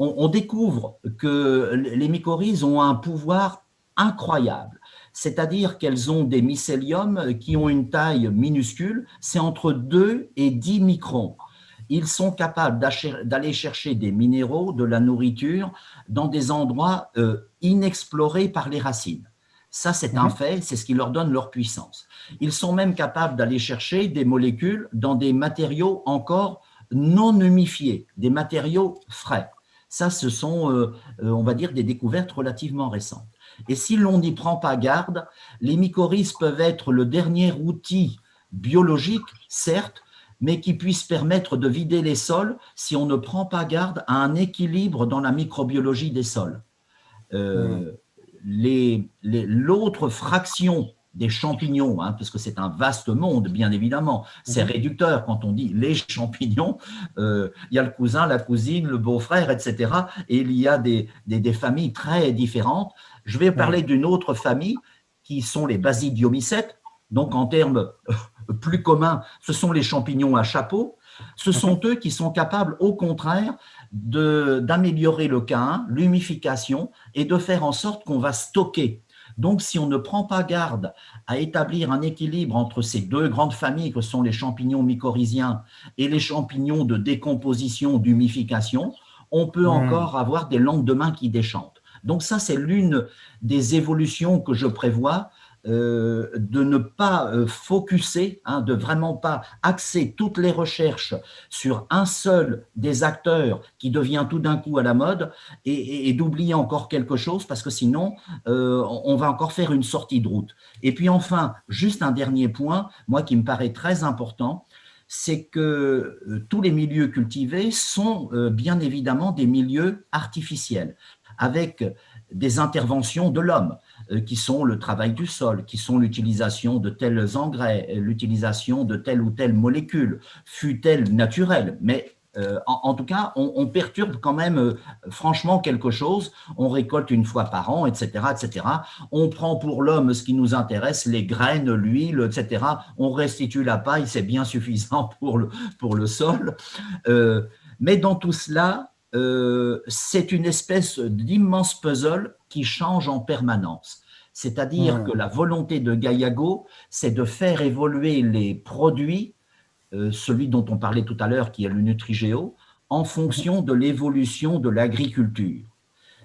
On découvre que les mycorhizes ont un pouvoir incroyable. C'est-à-dire qu'elles ont des mycéliums qui ont une taille minuscule, c'est entre 2 et 10 microns. Ils sont capables d'aller chercher des minéraux, de la nourriture, dans des endroits inexplorés par les racines. Ça, c'est un fait, c'est ce qui leur donne leur puissance. Ils sont même capables d'aller chercher des molécules dans des matériaux encore non humifiés, des matériaux frais. Ça, ce sont, on va dire, des découvertes relativement récentes. Et si l'on n'y prend pas garde, les mycorhizes peuvent être le dernier outil biologique, certes, mais qui puisse permettre de vider les sols si on ne prend pas garde à un équilibre dans la microbiologie des sols. L'autre fraction des champignons, hein, parce que c'est un vaste monde, bien évidemment, c'est réducteur quand on dit les champignons, il y a le cousin, la cousine, le beau-frère, etc. Et il y a des familles très différentes. Je vais parler d'une autre famille qui sont les basidiomycètes. Donc, en termes plus communs, ce sont les champignons à chapeau. Ce sont eux qui sont capables, au contraire, d'améliorer le K1, l'humification, et de faire en sorte qu'on va stocker. Donc, si on ne prend pas garde à établir un équilibre entre ces deux grandes familles que sont les champignons mycorhiziens et les champignons de décomposition, d'humification, on peut encore avoir des lendemains qui déchantent. Donc ça, c'est l'une des évolutions que je prévois, de ne pas focuser, hein, de vraiment pas axer toutes les recherches sur un seul des acteurs qui devient tout d'un coup à la mode et d'oublier encore quelque chose parce que sinon on va encore faire une sortie de route. Et puis enfin, juste un dernier point, moi qui me paraît très important, c'est que tous les milieux cultivés sont bien évidemment des milieux artificiels avec des interventions de l'homme qui sont le travail du sol, qui sont l'utilisation de tels engrais, l'utilisation de telle ou telle molécule, fût-elle naturelle, mais en tout cas, on perturbe quand même franchement quelque chose, on récolte une fois par an, etc., etc. On prend pour l'homme ce qui nous intéresse, les graines, l'huile, etc. On restitue la paille, c'est bien suffisant pour le sol. Mais dans tout cela, c'est une espèce d'immense puzzle qui change en permanence. C'est-à-dire que la volonté de Gaillago, c'est de faire évoluer les produits, celui dont on parlait tout à l'heure, qui est le Nutrigeo, en fonction de l'évolution de l'agriculture.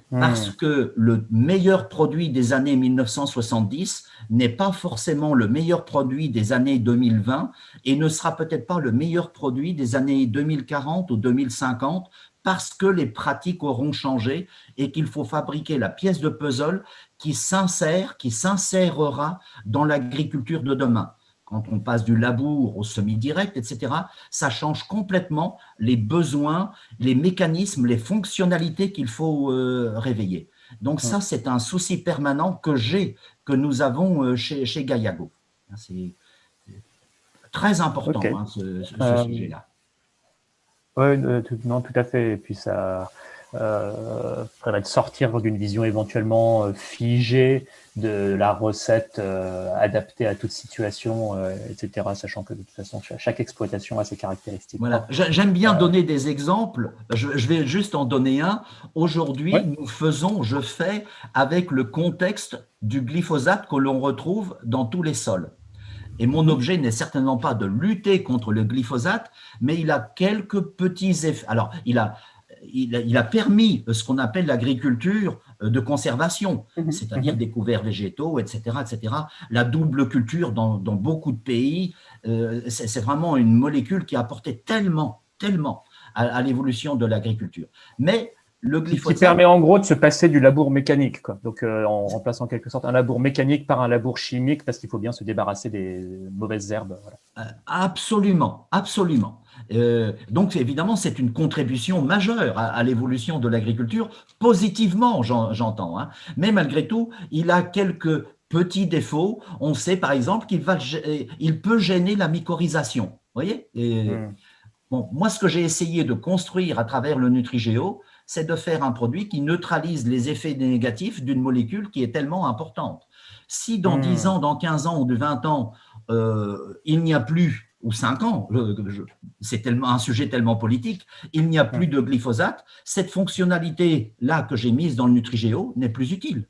Parce que le meilleur produit des années 1970 n'est pas forcément le meilleur produit des années 2020 et ne sera peut-être pas le meilleur produit des années 2040 ou 2050 parce que les pratiques auront changé et qu'il faut fabriquer la pièce de puzzle qui s'insérera dans l'agriculture de demain. Quand on passe du labour au semi-direct, etc., ça change complètement les besoins, les mécanismes, les fonctionnalités qu'il faut réveiller. Donc ça, c'est un souci permanent que nous avons chez Gaillago. C'est très important, Okay. ce sujet-là. Oui, non, tout à fait. Et puis ça faudrait sortir d'une vision éventuellement figée de la recette adaptée à toute situation, etc. Sachant que de toute façon, chaque exploitation a ses caractéristiques. Voilà. J'aime bien donner des exemples. Je vais juste en donner un. Aujourd'hui, je fais avec le contexte du glyphosate que l'on retrouve dans tous les sols. Et mon objet n'est certainement pas de lutter contre le glyphosate, mais il a quelques petits effets. Alors, il a permis ce qu'on appelle l'agriculture de conservation, c'est-à-dire des couverts végétaux, etc., etc. La double culture dans beaucoup de pays, c'est vraiment une molécule qui a apporté tellement à l'évolution de l'agriculture. Mais le glyphosate… Qui permet en gros de se passer du labour mécanique, quoi. Donc en remplaçant en quelque sorte un labour mécanique par un labour chimique parce qu'il faut bien se débarrasser des mauvaises herbes. Voilà. Absolument, absolument. Donc évidemment, c'est une contribution majeure à l'évolution de l'agriculture, positivement, j'entends, hein. Mais malgré tout, il a quelques petits défauts. On sait par exemple qu'il peut gêner la mycorhisation. Vous voyez ? Bon, moi, ce que j'ai essayé de construire à travers le Nutrigeo, c'est de faire un produit qui neutralise les effets négatifs d'une molécule qui est tellement importante. Si dans 10 ans, dans 15 ans ou de 20 ans, il n'y a plus, ou 5 ans, c'est un sujet tellement politique, il n'y a plus de glyphosate, cette fonctionnalité-là que j'ai mise dans le Nutrigeo n'est plus utile.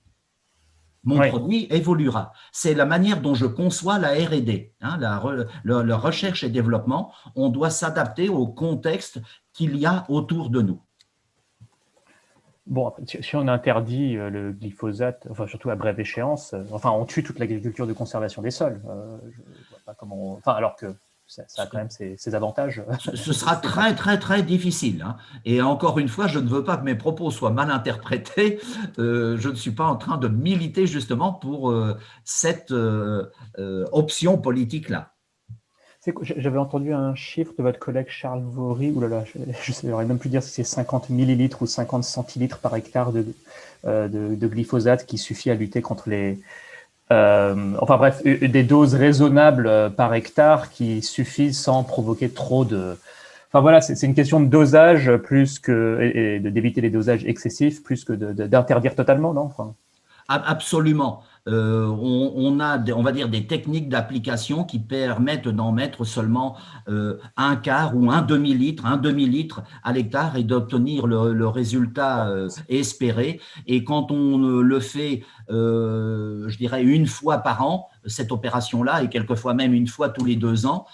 Mon produit évoluera. C'est la manière dont je conçois la R&D, hein, la recherche et développement. On doit s'adapter au contexte qu'il y a autour de nous. Bon, si on interdit le glyphosate, enfin surtout à brève échéance, enfin on tue toute l'agriculture de conservation des sols. Je vois pas comment. Enfin alors que ça a quand même ses avantages. Ce sera très, très, très difficile, hein. Et encore une fois, je ne veux pas que mes propos soient mal interprétés. Je ne suis pas en train de militer justement pour cette option politique-là. J'avais entendu un chiffre de votre collègue Charles Vaury, oulala, je ne saurais même plus dire si c'est 50 millilitres ou 50 centilitres par hectare de glyphosate qui suffit à lutter contre les... enfin bref, des doses raisonnables par hectare qui suffisent sans provoquer trop de... Enfin voilà, c'est une question de dosage plus que... et d'éviter les dosages excessifs plus que d'interdire totalement, non? Enfin... Absolument. On a, on va dire, des techniques d'application qui permettent d'en mettre seulement un quart ou un demi-litre à l'hectare et d'obtenir le résultat espéré. Et quand on le fait, je dirais, une fois par an, cette opération-là, et quelquefois même une fois tous les 2 ans,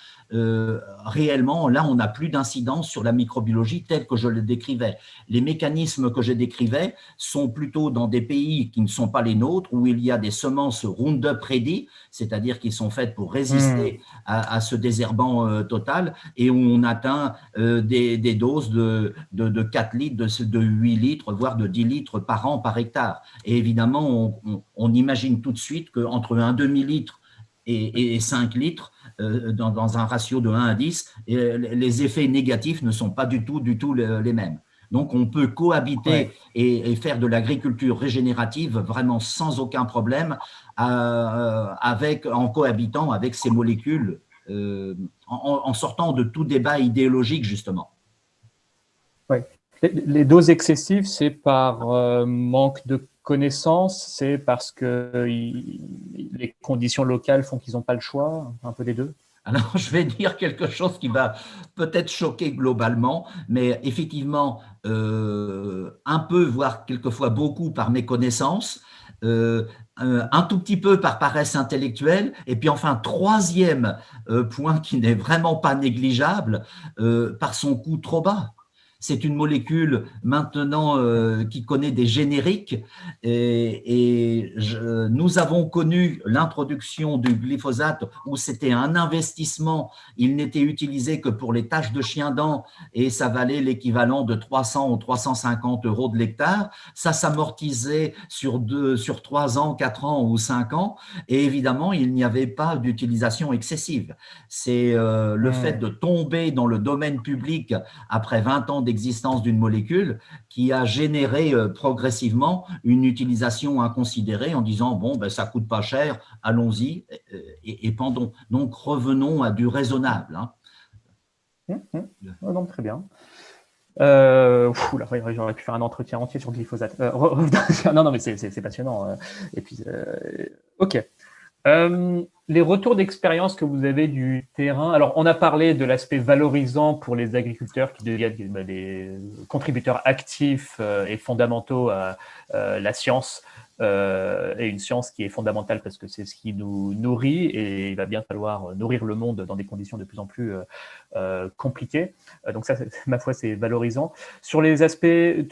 réellement, là, on n'a plus d'incidence sur la microbiologie telle que je le décrivais. Les mécanismes que je décrivais sont plutôt dans des pays qui ne sont pas les nôtres, où il y a des semences Roundup Ready, c'est-à-dire qui sont faites pour résister à ce désherbant total, et où on atteint des doses de 4 litres, de 8 litres, voire de 10 litres par an par hectare. Et évidemment, on imagine tout de suite qu'entre un demi-litre et 5 litres, dans un ratio de 1 à 10, et les effets négatifs ne sont pas du tout les mêmes. Donc, on peut cohabiter et faire de l'agriculture régénérative vraiment sans aucun problème en cohabitant avec ces molécules, en sortant de tout débat idéologique, justement. Oui. Les doses excessives, c'est par manque de connaissances, c'est parce que les conditions locales font qu'ils n'ont pas le choix, un peu des deux? Alors, je vais dire quelque chose qui va peut-être choquer globalement, mais effectivement, un peu, voire quelquefois beaucoup par méconnaissance, un tout petit peu par paresse intellectuelle, et puis enfin, troisième point qui n'est vraiment pas négligeable, par son coût trop bas. C'est une molécule maintenant qui connaît des génériques nous avons connu l'introduction du glyphosate où c'était un investissement, il n'était utilisé que pour les taches de chien-dent et ça valait l'équivalent de 300 ou 350 euros de l'hectare. Ça s'amortisait sur 3 ans, 4 ans ou 5 ans et évidemment, il n'y avait pas d'utilisation excessive. C'est le fait de tomber dans le domaine public après 20 ans d'existence d'une molécule qui a généré progressivement une utilisation inconsidérée en disant bon, ben, ça coûte pas cher, allons-y et pendons. Donc revenons à du raisonnable. Hein. Oh non, très bien. J'aurais pu faire un entretien entier sur le glyphosate. Non, mais c'est passionnant. Et puis, ok. Les retours d'expérience que vous avez du terrain, alors on a parlé de l'aspect valorisant pour les agriculteurs qui deviennent des contributeurs actifs et fondamentaux à la science, et une science qui est fondamentale parce que c'est ce qui nous nourrit et il va bien falloir nourrir le monde dans des conditions de plus en plus compliquées. Donc ça, ma foi, c'est valorisant. Sur les aspects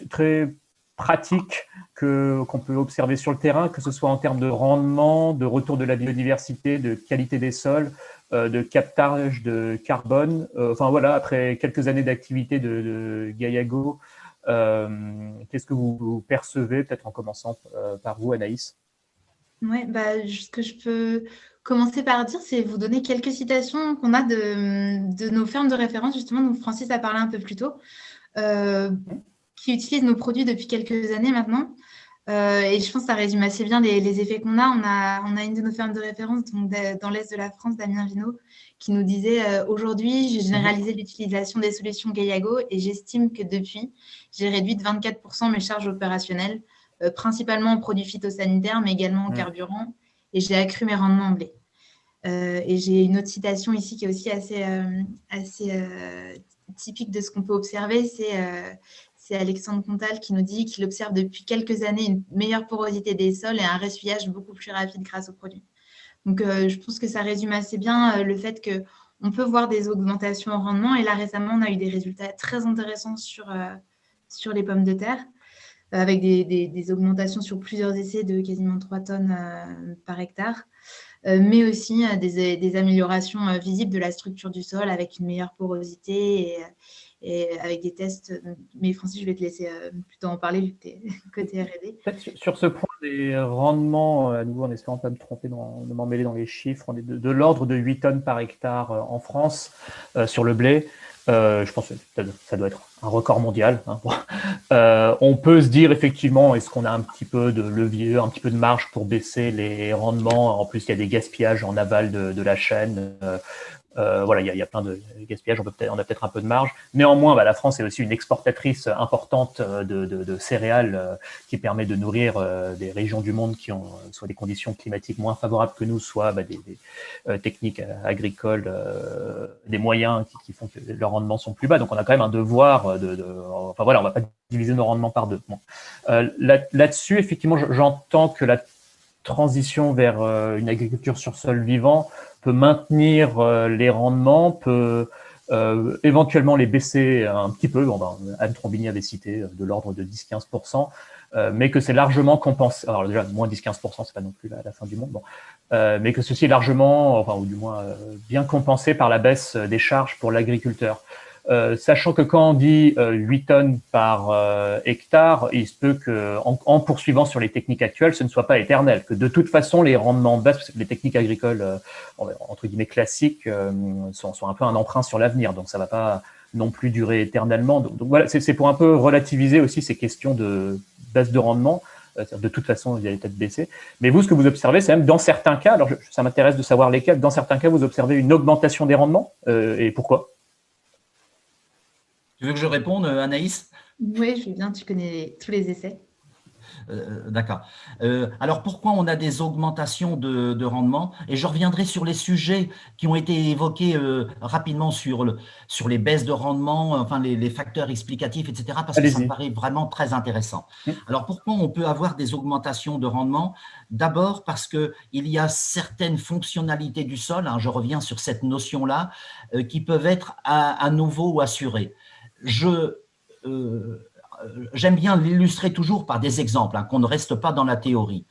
très pratiques qu'on peut observer sur le terrain, que ce soit en termes de rendement, de retour de la biodiversité, de qualité des sols, de captage de carbone. Enfin voilà, après quelques années d'activité de Gaillago, qu'est-ce que vous percevez, peut-être en commençant par vous, Anaïs? Oui, ce que je peux commencer par dire, c'est vous donner quelques citations qu'on a de nos fermes de référence, justement, dont Francis a parlé un peu plus tôt, qui utilisent nos produits depuis quelques années maintenant. Et je pense que ça résume assez bien les effets qu'on a. On a une de nos fermes de référence donc dans l'est de la France, Damien Vinot, qui nous disait aujourd'hui, j'ai généralisé l'utilisation des solutions Gaillago et j'estime que depuis, j'ai réduit de 24% mes charges opérationnelles, principalement en produits phytosanitaires, mais également en carburant, et j'ai accru mes rendements en blé. Et j'ai une autre citation ici qui est aussi assez typique de ce qu'on peut observer, c'est Alexandre Contal qui nous dit qu'il observe depuis quelques années une meilleure porosité des sols et un ressuyage beaucoup plus rapide grâce aux produits. Donc, je pense que ça résume assez bien le fait qu'on peut voir des augmentations en rendement. Et là, récemment, on a eu des résultats très intéressants sur les pommes de terre, avec des augmentations sur plusieurs essais de quasiment 3 tonnes par hectare. mais aussi des améliorations visibles de la structure du sol avec une meilleure porosité et avec des tests. Mais Francis, je vais te laisser plutôt en parler vu que tu es côté R&D. Peut-être sur ce point des rendements, à nouveau en espérant ne pas me tromper, de m'emmêler dans les chiffres, on est de l'ordre de 8 tonnes par hectare en France sur le blé. Je pense que ça doit être un record mondial. Hein. On peut se dire effectivement, est-ce qu'on a un petit peu de levier, un petit peu de marge pour baisser les rendements? En plus, il y a des gaspillages en aval de la chaîne. Voilà, il y a plein de gaspillages, on a peut-être un peu de marge. Néanmoins, la France est aussi une exportatrice importante de céréales qui permet de nourrir des régions du monde qui ont soit des conditions climatiques moins favorables que nous, soit des techniques agricoles, des moyens qui font que leurs rendements sont plus bas. Donc, on a quand même un devoir enfin voilà, on va pas diviser nos rendements par deux. Bon. Là-dessus, effectivement, j'entends que la transition vers une agriculture sur sol vivant peut maintenir les rendements, peut éventuellement les baisser un petit peu. Anne Trombini avait cité de l'ordre de 10-15%, mais que c'est largement compensé. Alors déjà, moins 10-15%, c'est pas non plus la fin du monde. Bon. Mais que ceci est largement, enfin, ou du moins bien compensé par la baisse des charges pour l'agriculteur. Sachant que quand on dit 8 tonnes par hectare, il se peut qu'en poursuivant sur les techniques actuelles, ce ne soit pas éternel, que de toute façon les rendements baissent, parce que les techniques agricoles entre guillemets classiques sont un peu un emprunt sur l'avenir, donc ça ne va pas non plus durer éternellement. Donc voilà, c'est pour un peu relativiser aussi ces questions de baisse de rendement. De toute façon, il allait peut-être baisser. Mais vous, ce que vous observez, c'est même dans certains cas, alors ça m'intéresse de savoir lesquels, dans certains cas, vous observez une augmentation des rendements, et pourquoi? Tu veux que je réponde, Anaïs? Oui, je veux bien, tu connais tous les essais. D'accord. Alors, pourquoi on a des augmentations de rendement? Et je reviendrai sur les sujets qui ont été évoqués rapidement sur les baisses de rendement, enfin les facteurs explicatifs, etc., parce que ça me paraît vraiment très intéressant. Alors, pourquoi on peut avoir des augmentations de rendement? D'abord parce qu'il y a certaines fonctionnalités du sol, hein, je reviens sur cette notion-là, qui peuvent être à nouveau assurées. J'aime bien l'illustrer toujours par des exemples, hein, qu'on ne reste pas dans la théorie.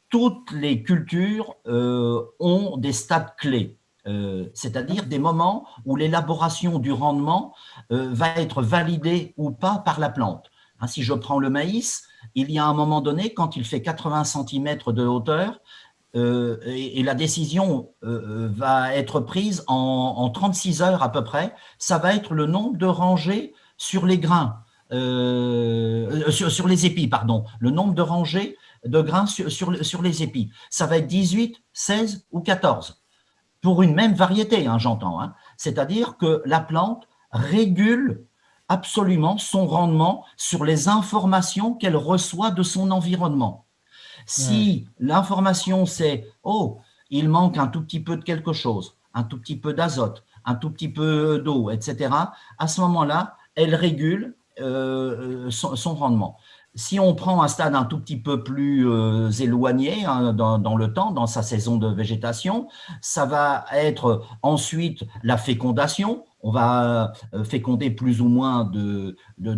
Toutes les cultures ont des stades clés, c'est-à-dire des moments où l'élaboration du rendement va être validée ou pas par la plante. Hein, si je prends le maïs, il y a un moment donné, quand il fait 80 cm de hauteur, et la décision va être prise en 36 heures à peu près, ça va être le nombre de rangées sur les grains. Sur les épis, pardon, le nombre de rangées de grains sur les épis. Ça va être 18, 16 ou 14, pour une même variété, hein, j'entends. Hein. C'est-à-dire que la plante régule absolument son rendement sur les informations qu'elle reçoit de son environnement. Si l'information c'est « oh, il manque un tout petit peu de quelque chose, un tout petit peu d'azote, un tout petit peu d'eau, etc. », à ce moment-là, elle régule son rendement. Si on prend un stade un tout petit peu plus éloigné hein, dans le temps, dans sa saison de végétation, ça va être ensuite la fécondation. On va féconder plus ou moins de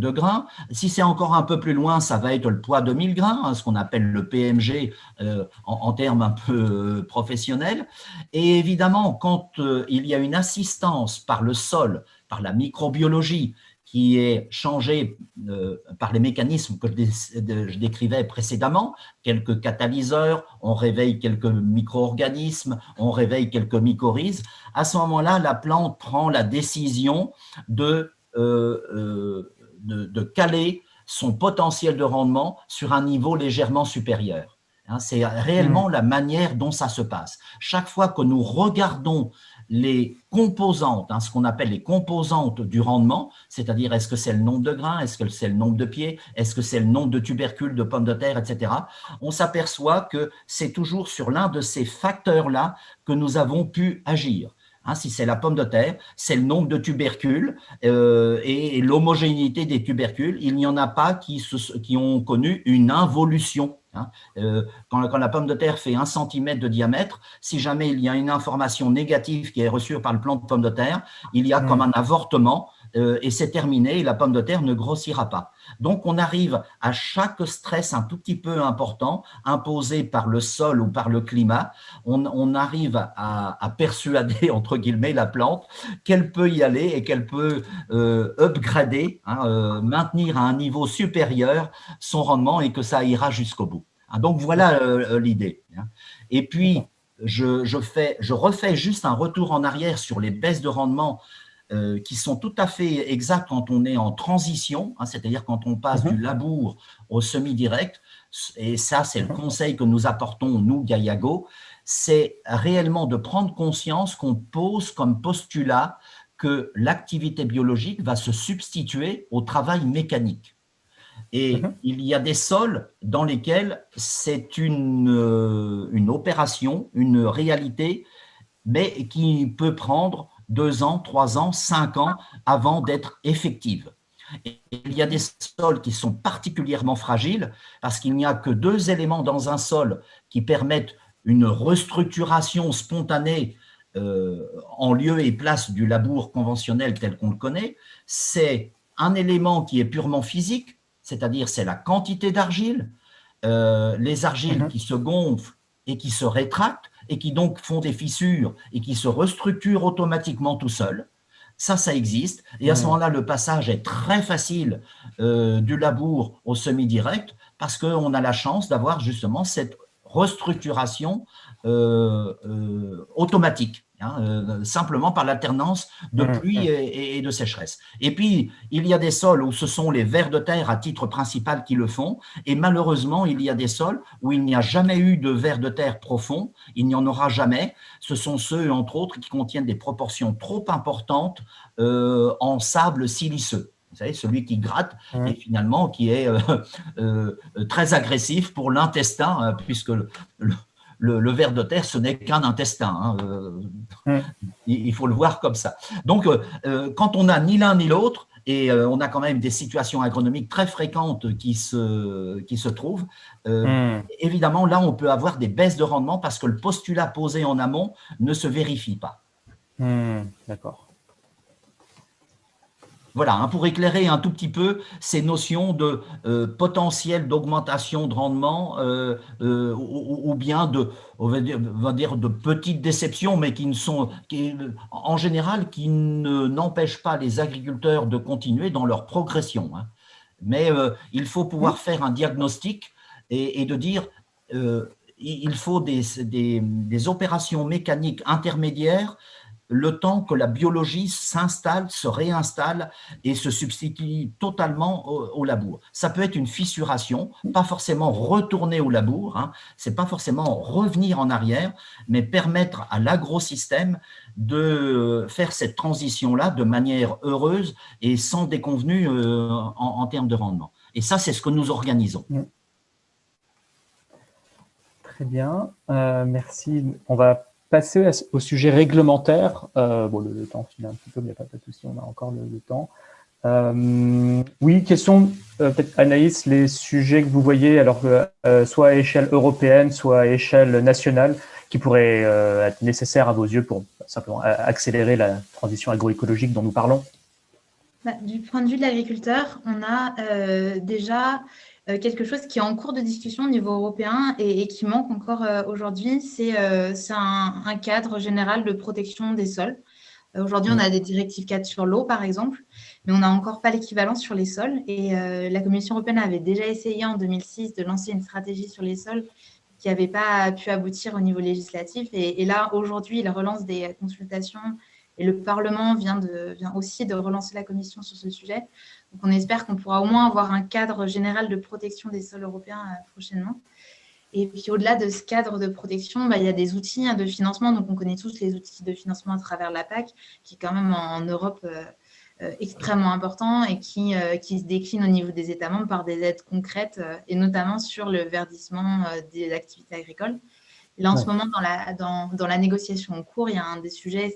grains. Si c'est encore un peu plus loin, ça va être le poids de 1000 grains, hein, ce qu'on appelle le PMG en termes un peu professionnels. Et évidemment, quand il y a une assistance par le sol, par la microbiologie, qui est changé par les mécanismes que je décrivais précédemment, quelques catalyseurs, on réveille quelques micro-organismes, on réveille quelques mycorhizes. À ce moment-là, la plante prend la décision de caler son potentiel de rendement sur un niveau légèrement supérieur. Hein, c'est réellement la manière dont ça se passe. Chaque fois que nous regardons les composantes, hein, ce qu'on appelle les composantes du rendement, c'est-à-dire est-ce que c'est le nombre de grains, est-ce que c'est le nombre de pieds, est-ce que c'est le nombre de tubercules, de pommes de terre, etc. On s'aperçoit que c'est toujours sur l'un de ces facteurs-là que nous avons pu agir. Hein, si c'est la pomme de terre, c'est le nombre de tubercules et l'homogénéité des tubercules. Il n'y en a pas qui ont connu une involution. Hein. Quand la pomme de terre fait 1 cm de diamètre, si jamais il y a une information négative qui est reçue par le plant de pomme de terre, il y a comme un avortement et c'est terminé, et la pomme de terre ne grossira pas. Donc, on arrive à chaque stress un tout petit peu important, imposé par le sol ou par le climat, on arrive à persuader, entre guillemets, la plante qu'elle peut y aller et qu'elle peut upgrader, maintenir à un niveau supérieur son rendement et que ça ira jusqu'au bout. Donc, voilà l'idée. Et puis, je refais juste un retour en arrière sur les baisses de rendement qui sont tout à fait exactes quand on est en transition, c'est-à-dire quand on passe du labour au semi-direct. Et ça, c'est le conseil que nous apportons, nous, Gaillago, c'est réellement de prendre conscience qu'on pose comme postulat que l'activité biologique va se substituer au travail mécanique. Et il y a des sols dans lesquels c'est une opération, une réalité, mais qui peut prendre 2 ans, 3 ans, 5 ans avant d'être effective. Et il y a des sols qui sont particulièrement fragiles parce qu'il n'y a que 2 éléments dans un sol qui permettent une restructuration spontanée en lieu et place du labour conventionnel tel qu'on le connaît. C'est un élément qui est purement physique, c'est-à-dire c'est la quantité d'argile, les argiles qui se gonflent et qui se rétractent et qui donc font des fissures et qui se restructurent automatiquement tout seuls. Ça existe. Et à ce moment-là, le passage est très facile du labour au semi-direct parce qu'on a la chance d'avoir justement cette restructuration automatique, simplement par l'alternance de pluie et de sécheresse. Et puis, il y a des sols où ce sont les vers de terre à titre principal qui le font, et malheureusement, il y a des sols où il n'y a jamais eu de vers de terre profond, il n'y en aura jamais. Ce sont ceux, entre autres, qui contiennent des proportions trop importantes en sable siliceux. Vous savez, celui qui gratte et finalement qui est très agressif pour l'intestin, puisque le ver de terre, ce n'est qu'un intestin. Il faut le voir comme ça. Donc, quand on n'a ni l'un ni l'autre, et on a quand même des situations agronomiques très fréquentes qui se trouvent, évidemment, là, on peut avoir des baisses de rendement parce que le postulat posé en amont ne se vérifie pas. D'accord. Voilà, pour éclairer un tout petit peu ces notions de potentiel d'augmentation de rendement ou bien on va dire de petites déceptions, mais en général, qui n'empêchent pas les agriculteurs de continuer dans leur progression. Mais il faut pouvoir faire un diagnostic et de dire il faut des opérations mécaniques intermédiaires le temps que la biologie s'installe, se réinstalle et se substitue totalement au labour. Ça peut être une fissuration, pas forcément retourner au labour, c'est pas forcément revenir en arrière, mais permettre à l'agrosystème de faire cette transition-là de manière heureuse et sans déconvenue en termes de rendement. Et ça, c'est ce que nous organisons. Très bien, merci. On va passer au sujet réglementaire. Bon, le temps file un petit peu, mais il n'y a pas de souci, on a encore le temps. Oui, question, peut-être Anaïs, les sujets que vous voyez, alors soit à échelle européenne, soit à échelle nationale, qui pourraient être nécessaires à vos yeux pour simplement accélérer la transition agroécologique dont nous parlons. Du point de vue de l'agriculteur, on a déjà quelque chose qui est en cours de discussion au niveau européen et qui manque encore aujourd'hui, c'est un cadre général de protection des sols. Aujourd'hui, on a des directives cadres sur l'eau, par exemple, mais on n'a encore pas l'équivalent sur les sols. Et la Commission européenne avait déjà essayé en 2006 de lancer une stratégie sur les sols qui n'avait pas pu aboutir au niveau législatif. Et là, aujourd'hui, il relance des consultations et le Parlement vient aussi de relancer la Commission sur ce sujet. Donc, on espère qu'on pourra au moins avoir un cadre général de protection des sols européens prochainement. Et puis, au-delà de ce cadre de protection, il y a des outils de financement. Donc, on connaît tous les outils de financement à travers la PAC, qui est quand même en Europe extrêmement important et qui se décline au niveau des États membres par des aides concrètes, et notamment sur le verdissement des activités agricoles. Et là, en ce moment, dans la négociation en cours, il y a un des sujets,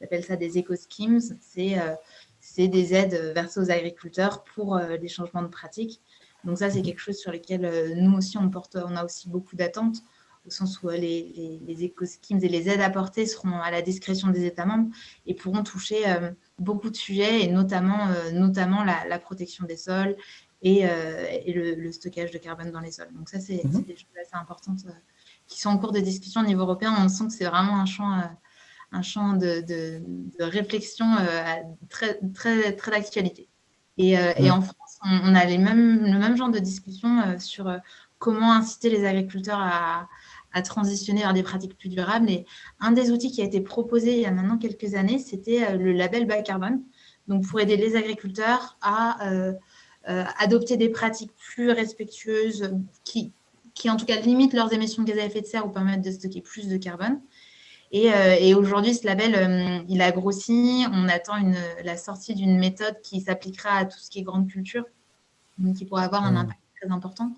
on appelle ça des éco-schemes, c'est des aides versées aux agriculteurs pour des changements de pratiques. Donc ça, c'est quelque chose sur lequel nous aussi, on a aussi beaucoup d'attentes au sens où les éco-schemes et les aides apportées seront à la discrétion des États membres et pourront toucher beaucoup de sujets, et notamment la protection des sols et le stockage de carbone dans les sols. Donc ça, c'est des choses assez importantes qui sont en cours de discussion au niveau européen. On sent que c'est vraiment un champ de réflexion très, très, très d'actualité. Et en France, on a le même genre de discussion sur comment inciter les agriculteurs à transitionner vers des pratiques plus durables. Et un des outils qui a été proposé il y a maintenant quelques années, c'était le label bas carbone. Donc, pour aider les agriculteurs à adopter des pratiques plus respectueuses qui, en tout cas, limitent leurs émissions de gaz à effet de serre ou permettent de stocker plus de carbone. Et aujourd'hui, ce label, il a grossi. On attend la sortie d'une méthode qui s'appliquera à tout ce qui est grande culture, donc qui pourra avoir un impact très important.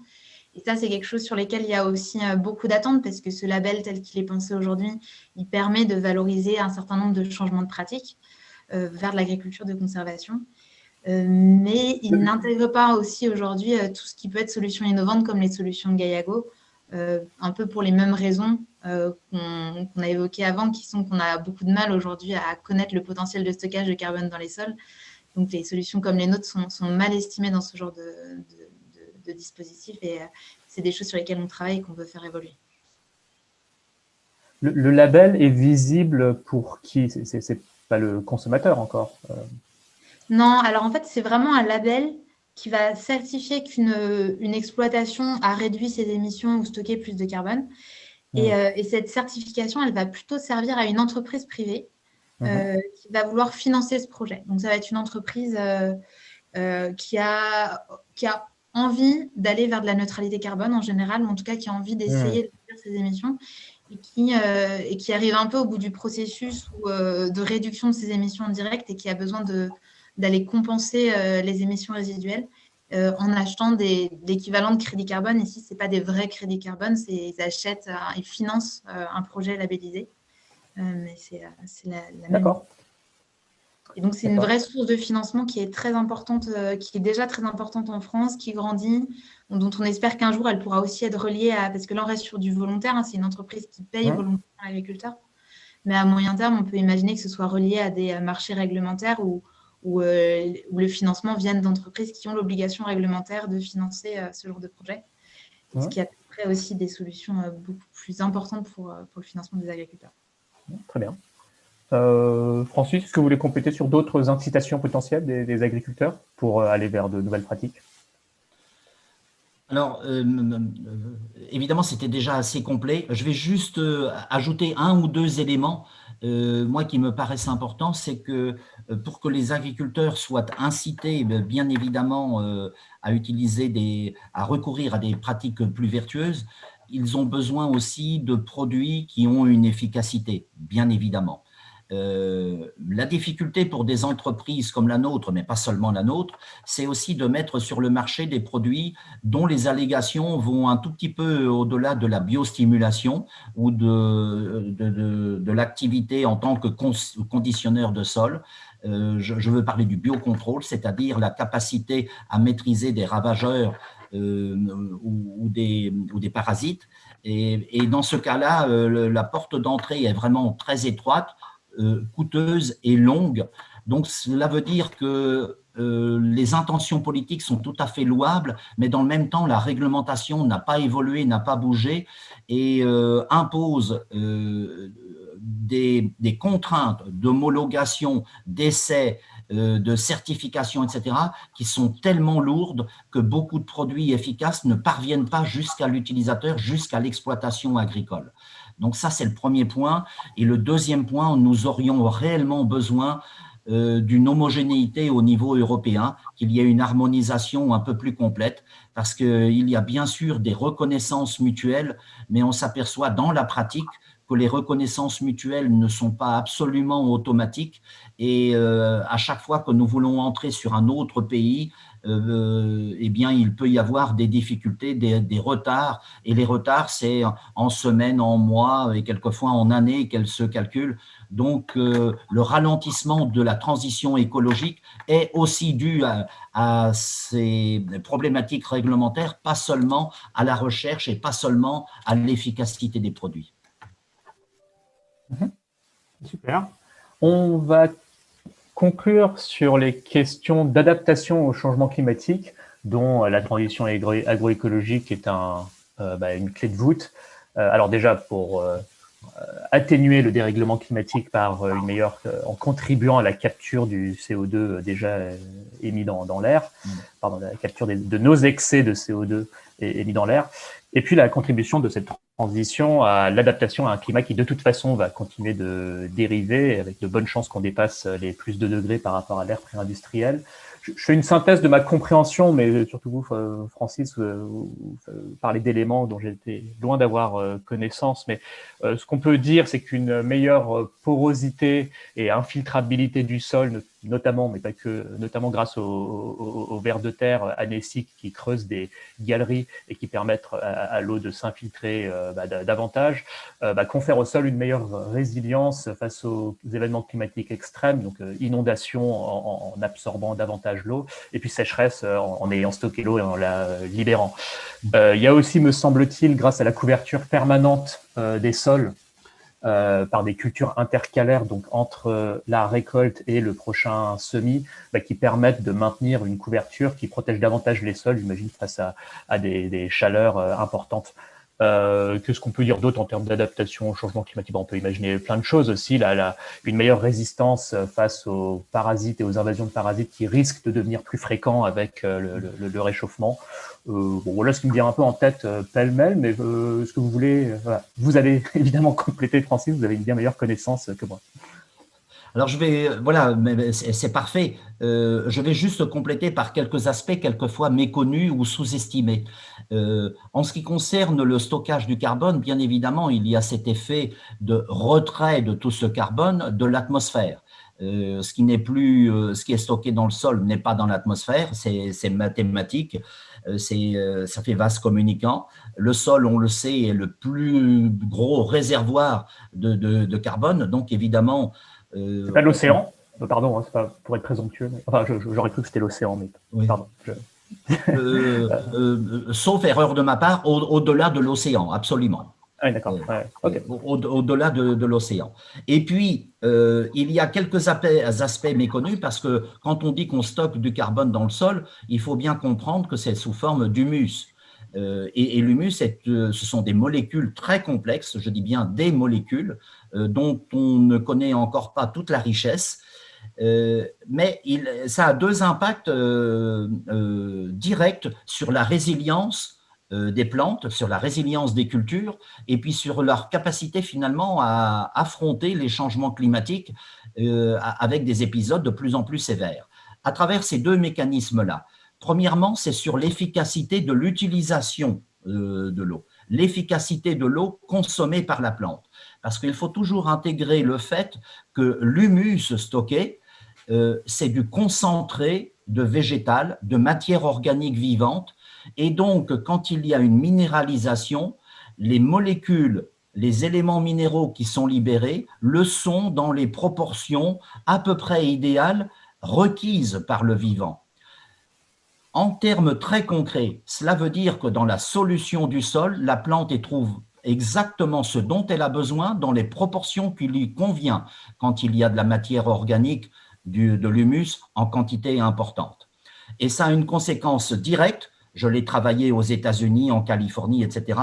Et ça, c'est quelque chose sur lequel il y a aussi beaucoup d'attentes, parce que ce label, tel qu'il est pensé aujourd'hui, il permet de valoriser un certain nombre de changements de pratiques vers de l'agriculture de conservation. Mais il n'intègre pas aussi aujourd'hui tout ce qui peut être solutions innovantes comme les solutions de Gaillago, un peu pour les mêmes raisons qu'on a évoquées avant, qui sont qu'on a beaucoup de mal aujourd'hui à connaître le potentiel de stockage de carbone dans les sols. Donc, les solutions comme les nôtres sont mal estimées dans ce genre de dispositif, et c'est des choses sur lesquelles on travaille et qu'on veut faire évoluer. Le label est visible pour qui? C'est pas le consommateur encore? Non, alors en fait, c'est vraiment un label qui va certifier qu'une exploitation a réduit ses émissions ou stocké plus de carbone. Et cette certification, elle va plutôt servir à une entreprise privée qui va vouloir financer ce projet. Donc, ça va être une entreprise qui a envie d'aller vers de la neutralité carbone en général, ou en tout cas qui a envie d'essayer de réduire ses émissions, et qui arrive un peu au bout du processus de réduction de ses émissions indirectes, et qui a besoin d'aller compenser les émissions résiduelles en achetant l'équivalent de crédit carbone. Ici, ce n'est pas des vrais crédits carbone, ils achètent, ils financent un projet labellisé. Mais c'est la même. D'accord. Et donc, c'est une vraie source de financement qui est très importante, qui est déjà très importante en France, qui grandit, dont on espère qu'un jour, elle pourra aussi être reliée à… Parce que là, on reste sur du volontaire, c'est une entreprise qui paye volontairement l'agriculteur. Mais à moyen terme, on peut imaginer que ce soit relié à des marchés réglementaires où le financement vienne d'entreprises qui ont l'obligation réglementaire de financer ce genre de projet. Ce qui apporterait aussi des solutions beaucoup plus importantes pour le financement des agriculteurs. Très bien. Francis, est-ce que vous voulez compléter sur d'autres incitations potentielles des agriculteurs pour aller vers de nouvelles pratiques? Alors, évidemment, c'était déjà assez complet. Je vais juste ajouter un ou deux éléments, moi, qui me paraissent importants. C'est que pour que les agriculteurs soient incités, bien évidemment, à recourir à des pratiques plus vertueuses, ils ont besoin aussi de produits qui ont une efficacité, bien évidemment. La difficulté pour des entreprises comme la nôtre, mais pas seulement la nôtre, c'est aussi de mettre sur le marché des produits dont les allégations vont un tout petit peu au-delà de la biostimulation ou de l'activité en tant que conditionneur de sol. Je veux parler du biocontrôle, c'est-à-dire la capacité à maîtriser des ravageurs ou des parasites. Et dans ce cas-là, la porte d'entrée est vraiment très étroite, coûteuse et longue. Donc, cela veut dire que les intentions politiques sont tout à fait louables, mais dans le même temps, la réglementation n'a pas évolué, n'a pas bougé et impose des contraintes d'homologation, d'essais, de certification, etc., qui sont tellement lourdes que beaucoup de produits efficaces ne parviennent pas jusqu'à l'utilisateur, jusqu'à l'exploitation agricole. Donc ça, c'est le premier point. Et le deuxième point, nous aurions réellement besoin d'une homogénéité au niveau européen, qu'il y ait une harmonisation un peu plus complète, parce qu'il y a bien sûr des reconnaissances mutuelles, mais on s'aperçoit dans la pratique que les reconnaissances mutuelles ne sont pas absolument automatiques et à chaque fois que nous voulons entrer sur un autre pays, eh bien, il peut y avoir des difficultés, des retards. Et les retards, c'est en semaines, en mois et quelquefois en années qu'elles se calculent. Donc, le ralentissement de la transition écologique est aussi dû à ces problématiques réglementaires, pas seulement à la recherche et pas seulement à l'efficacité des produits. Super. On va conclure sur les questions d'adaptation au changement climatique, dont la transition agroécologique est une clé de voûte. Alors déjà, pour atténuer le dérèglement climatique par en contribuant à la capture du CO2 déjà émis dans l'air, pardon, la capture de nos excès de CO2 émis dans l'air, et puis la contribution de cette transition à l'adaptation à un climat qui de toute façon va continuer de dériver, avec de bonnes chances qu'on dépasse les plus 2 degrés par rapport à l'ère pré-industrielle. Je fais une synthèse de ma compréhension, mais surtout vous, Francis, vous parlez d'éléments dont j'étais loin d'avoir connaissance. Mais ce qu'on peut dire, c'est qu'une meilleure porosité et infiltrabilité du sol, notamment, mais pas que, notamment grâce aux vers de terre anéciques qui creusent des galeries et qui permettent à l'eau de s'infiltrer davantage, confère au sol une meilleure résilience face aux événements climatiques extrêmes, donc inondation en absorbant davantage l'eau, et puis sécheresse en ayant stocké l'eau et en la libérant. Il y a aussi, me semble-t-il, grâce à la couverture permanente des sols, par des cultures intercalaires, donc entre la récolte et le prochain semis, qui permettent de maintenir une couverture qui protège davantage les sols, j'imagine, face à des chaleurs importantes. Qu'est-ce qu'on peut dire d'autre en termes d'adaptation au changement climatique? On peut imaginer plein de choses aussi, une meilleure résistance face aux parasites et aux invasions de parasites qui risquent de devenir plus fréquents avec le réchauffement. Voilà ce qui me vient un peu en tête pêle-mêle, mais ce que vous voulez, voilà. Vous allez évidemment compléter, Francis, vous avez une bien meilleure connaissance que moi. Alors, c'est parfait. Je vais juste compléter par quelques aspects quelquefois méconnus ou sous-estimés. En ce qui concerne le stockage du carbone, bien évidemment, il y a cet effet de retrait de tout ce carbone de l'atmosphère. Ce qui est stocké dans le sol n'est pas dans l'atmosphère, c'est mathématique, ça fait vase communicant. Le sol, on le sait, est le plus gros réservoir de carbone, donc évidemment… c'est pas l'océan, pardon, c'est pas pour être présomptueux, mais, enfin, j'aurais cru que c'était l'océan, mais oui. Pardon. Sauf erreur de ma part, au-delà de l'océan, absolument. Ah, d'accord. Okay. Au-delà de l'océan. Et puis, il y a quelques aspects méconnus parce que quand on dit qu'on stocke du carbone dans le sol, il faut bien comprendre que c'est sous forme d'humus. Et l'humus, ce sont des molécules très complexes, je dis bien des molécules, dont on ne connaît encore pas toute la richesse. Mais ça a 2 impacts directs sur la résilience des plantes, sur la résilience des cultures et puis sur leur capacité finalement à affronter les changements climatiques avec des épisodes de plus en plus sévères. À travers ces 2 mécanismes-là, premièrement, c'est sur l'efficacité de l'utilisation de l'eau, l'efficacité de l'eau consommée par la plante. Parce qu'il faut toujours intégrer le fait que l'humus stocké, c'est du concentré de végétal, de matière organique vivante. Et donc, quand il y a une minéralisation, les molécules, les éléments minéraux qui sont libérés le sont dans les proportions à peu près idéales requises par le vivant. En termes très concrets, cela veut dire que dans la solution du sol, la plante y trouve exactement ce dont elle a besoin dans les proportions qui lui convient quand il y a de la matière organique, de l'humus en quantité importante. Et ça a une conséquence directe. Je l'ai travaillé aux États-Unis, en Californie, etc.,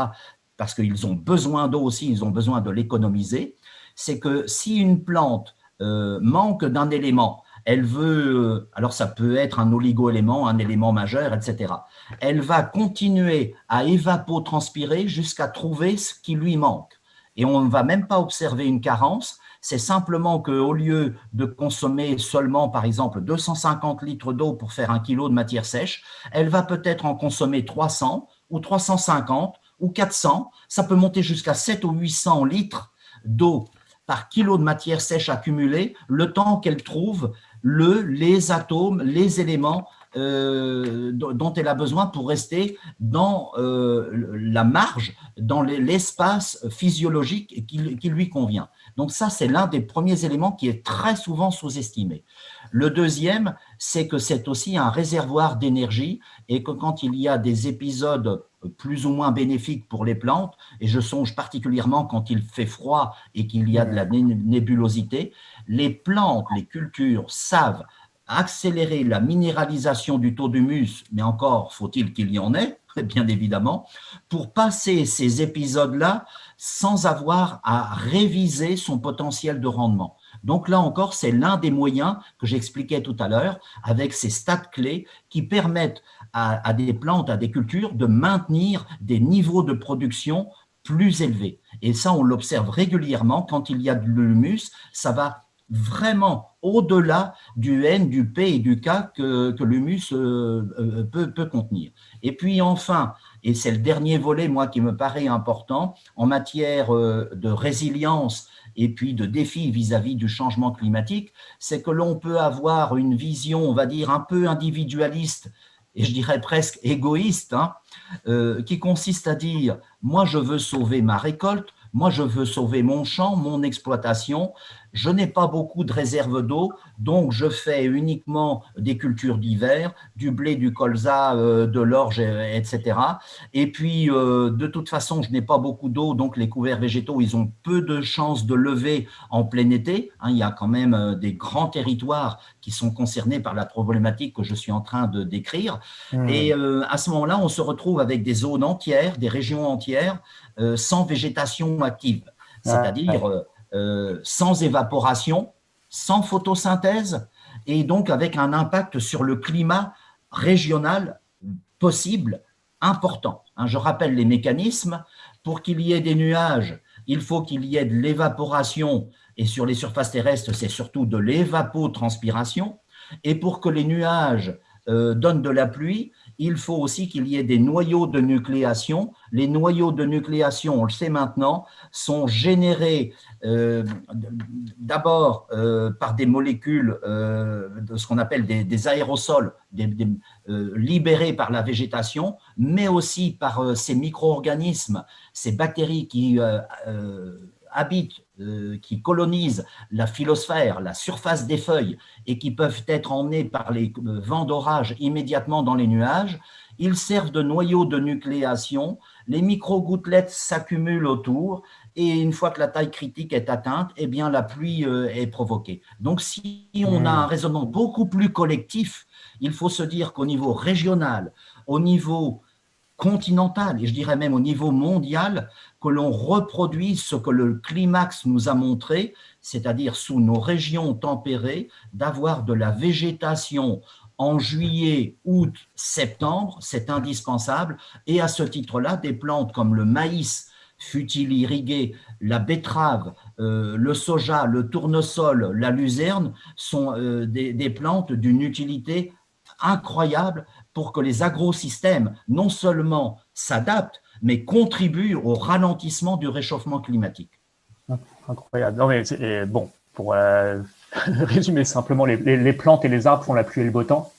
parce qu'ils ont besoin d'eau aussi, ils ont besoin de l'économiser. C'est que si une plante manque d'un élément, elle veut, alors ça peut être un oligo-élément, un élément majeur, etc. Elle va continuer à évapotranspirer jusqu'à trouver ce qui lui manque. Et on ne va même pas observer une carence, c'est simplement qu'au lieu de consommer seulement, par exemple, 250 litres d'eau pour faire 1 kilo de matière sèche, elle va peut-être en consommer 300 ou 350 ou 400. Ça peut monter jusqu'à 700 ou 800 litres d'eau par kilo de matière sèche accumulée, le temps qu'elle trouve les atomes, les éléments dont elle a besoin pour rester dans la marge, dans l'espace physiologique qui lui convient. Donc ça, c'est l'un des premiers éléments qui est très souvent sous-estimé. Le deuxième, c'est que c'est aussi un réservoir d'énergie et que quand il y a des épisodes plus ou moins bénéfiques pour les plantes, et je songe particulièrement quand il fait froid et qu'il y a de la nébulosité, les plantes, les cultures savent accélérer la minéralisation du taux d'humus, mais encore faut-il qu'il y en ait, bien évidemment, pour passer ces épisodes-là sans avoir à réviser son potentiel de rendement. Donc là encore, c'est l'un des moyens que j'expliquais tout à l'heure, avec ces stades clés qui permettent à des plantes, à des cultures, de maintenir des niveaux de production plus élevés. Et ça, on l'observe régulièrement, quand il y a de l'humus, ça va vraiment au-delà du N, du P et du K que l'humus peut contenir. Et puis enfin, et c'est le dernier volet, moi, qui me paraît important, en matière de résilience et puis de défis vis-à-vis du changement climatique, c'est que l'on peut avoir une vision, on va dire, un peu individualiste, et je dirais presque égoïste, qui consiste à dire « moi, je veux sauver ma récolte, moi, je veux sauver mon champ, mon exploitation. Je n'ai pas beaucoup de réserves d'eau, donc je fais uniquement des cultures d'hiver, du blé, du colza, de l'orge, etc. Et puis, de toute façon, je n'ai pas beaucoup d'eau, donc les couverts végétaux, ils ont peu de chances de lever en plein été. Il y a quand même des grands territoires qui sont concernés par la problématique que je suis en train de décrire. Et à ce moment-là, on se retrouve avec des zones entières, des régions entières, sans végétation active, c'est-à-dire sans évaporation, sans photosynthèse, et donc avec un impact sur le climat régional possible, important. Je rappelle les mécanismes. Pour qu'il y ait des nuages, il faut qu'il y ait de l'évaporation, et sur les surfaces terrestres, c'est surtout de l'évapotranspiration. Et pour que les nuages donnent de la pluie, il faut aussi qu'il y ait des noyaux de nucléation. Les noyaux de nucléation, on le sait maintenant, sont générés d'abord par des molécules de ce qu'on appelle des aérosols libérés par la végétation, mais aussi par ces micro-organismes, ces bactéries qui habitent, qui colonisent la phylosphère, la surface des feuilles, et qui peuvent être emmenés par les vents d'orage immédiatement dans les nuages. Ils servent de noyau de nucléation, les micro-gouttelettes s'accumulent autour, et une fois que la taille critique est atteinte, eh bien la pluie est provoquée. Donc si on a un raisonnement beaucoup plus collectif, il faut se dire qu'au niveau régional, au niveau continental, et je dirais même au niveau mondial, que l'on reproduit ce que le climax nous a montré, c'est-à-dire sous nos régions tempérées, d'avoir de la végétation en juillet, août, septembre, c'est indispensable, et à ce titre-là, des plantes comme le maïs, fut-il irrigué, la betterave, le soja, le tournesol, la luzerne, sont des plantes d'une utilité incroyable pour que les agrosystèmes non seulement s'adaptent, mais contribuent au ralentissement du réchauffement climatique. Incroyable. Non, mais bon, pour résumer simplement, les plantes et les arbres font la pluie et le beau temps.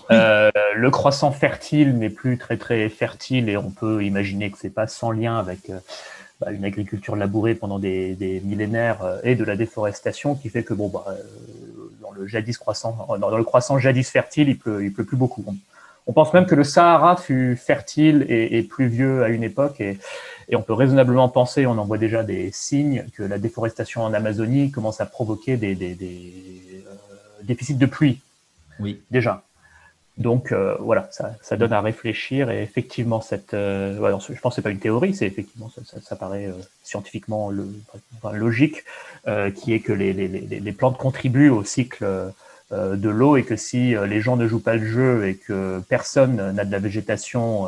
Le croissant fertile n'est plus très très fertile, et on peut imaginer que c'est pas sans lien avec une agriculture labourée pendant des millénaires et de la déforestation, qui fait que dans le croissant jadis fertile, il pleut plus beaucoup. On pense même que le Sahara fut fertile et pluvieux à une époque, et on peut raisonnablement penser, on en voit déjà des signes, que la déforestation en Amazonie commence à provoquer des déficits de pluie. Oui. Déjà. Donc voilà, ça donne à réfléchir, et effectivement, je pense que c'est pas une théorie, c'est effectivement, ça paraît scientifiquement logique, qui est que les plantes contribuent au cycle de l'eau, et que si les gens ne jouent pas le jeu et que personne n'a de la végétation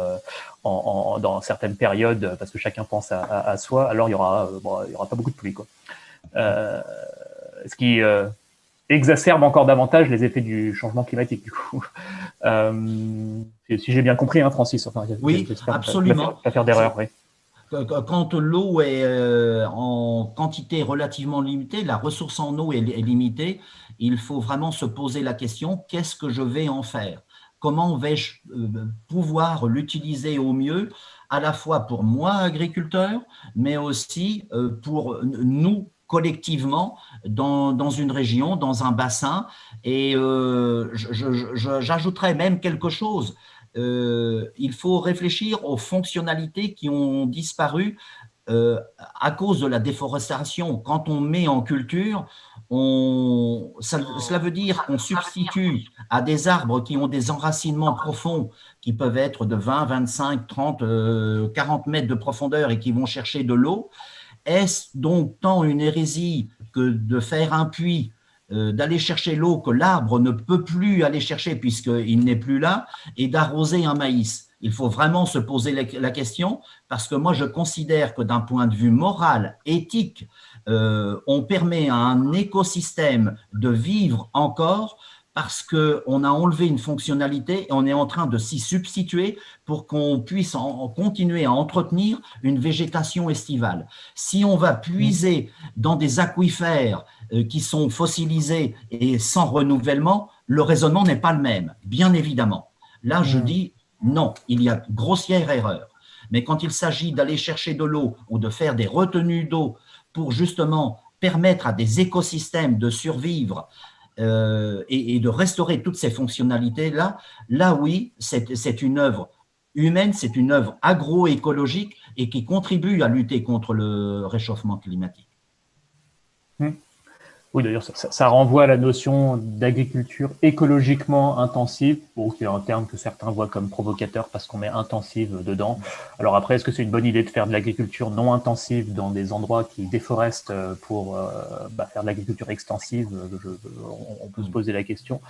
dans certaines périodes, parce que chacun pense à soi, alors il y aura pas beaucoup de pluie, quoi. Ce qui exacerbe encore davantage les effets du changement climatique, du coup. Si j'ai bien compris, Francis. Oui, absolument. Pas faire d'erreur, oui. quand l'eau est en quantité relativement limitée, la ressource en eau est limitée, il faut vraiment se poser la question, qu'est-ce que je vais en faire? Comment vais-je pouvoir l'utiliser au mieux, à la fois pour moi, agriculteur, mais aussi pour nous, collectivement, dans une région, dans un bassin. Et j'ajouterais même quelque chose. Il faut réfléchir aux fonctionnalités qui ont disparu à cause de la déforestation. Quand on met en culture, cela veut dire qu'on substitue à des arbres qui ont des enracinements profonds, qui peuvent être de 20, 25, 30, 40 mètres de profondeur et qui vont chercher de l'eau. Est-ce donc tant une hérésie que de faire un puits, d'aller chercher l'eau que l'arbre ne peut plus aller chercher puisqu'il n'est plus là, et d'arroser un maïs? Il faut vraiment se poser la question, parce que moi je considère que d'un point de vue moral, éthique, on permet à un écosystème de vivre encore parce qu'on a enlevé une fonctionnalité et on est en train de s'y substituer pour qu'on puisse continuer à entretenir une végétation estivale. Si on va puiser dans des aquifères qui sont fossilisés et sans renouvellement, le raisonnement n'est pas le même, bien évidemment. Là, je dis non, il y a grossière erreur. Mais quand il s'agit d'aller chercher de l'eau ou de faire des retenues d'eau pour justement permettre à des écosystèmes de survivre et de restaurer toutes ces fonctionnalités-là, là oui, c'est une œuvre humaine, c'est une œuvre agroécologique et qui contribue à lutter contre le réchauffement climatique. Oui, d'ailleurs, ça renvoie à la notion d'agriculture écologiquement intensive, qui est un terme que certains voient comme provocateur parce qu'on met intensive dedans. Alors après, est-ce que c'est une bonne idée de faire de l'agriculture non intensive dans des endroits qui déforestent pour faire de l'agriculture extensive? On peut se poser la question.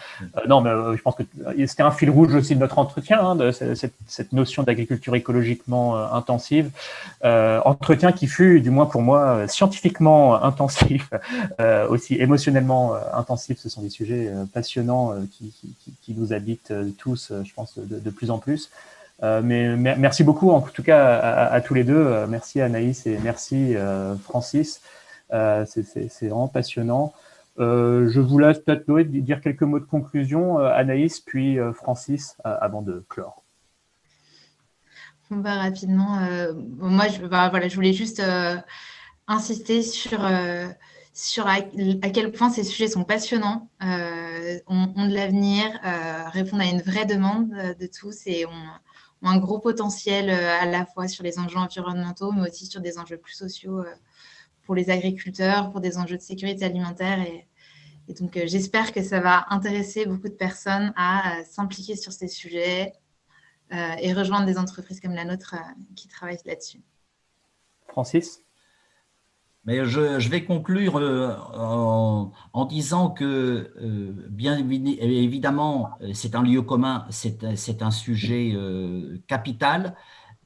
Non, mais je pense que c'était un fil rouge aussi de notre entretien, de cette notion d'agriculture écologiquement intensive. Entretien qui fut, du moins pour moi, scientifiquement intensif, aussi émotionnellement intensif. Ce sont des sujets passionnants qui nous habitent tous, je pense, de plus en plus. Mais merci beaucoup, en tout cas, à tous les deux. Merci Anaïs et merci Francis. C'est vraiment passionnant. Je vous laisse peut-être dire quelques mots de conclusion, Anaïs, puis Francis, avant de clore. Rapidement, moi, je voulais juste insister sur à quel point ces sujets sont passionnants, ont de l'avenir, répondent à une vraie demande de tous et ont un gros potentiel à la fois sur les enjeux environnementaux, mais aussi sur des enjeux plus sociaux pour les agriculteurs, pour des enjeux de sécurité alimentaire. Et donc, j'espère que ça va intéresser beaucoup de personnes à s'impliquer sur ces sujets et rejoindre des entreprises comme la nôtre qui travaillent là-dessus. Francis ? Mais je vais conclure en disant que, bien évidemment, c'est un lieu commun, c'est un sujet capital,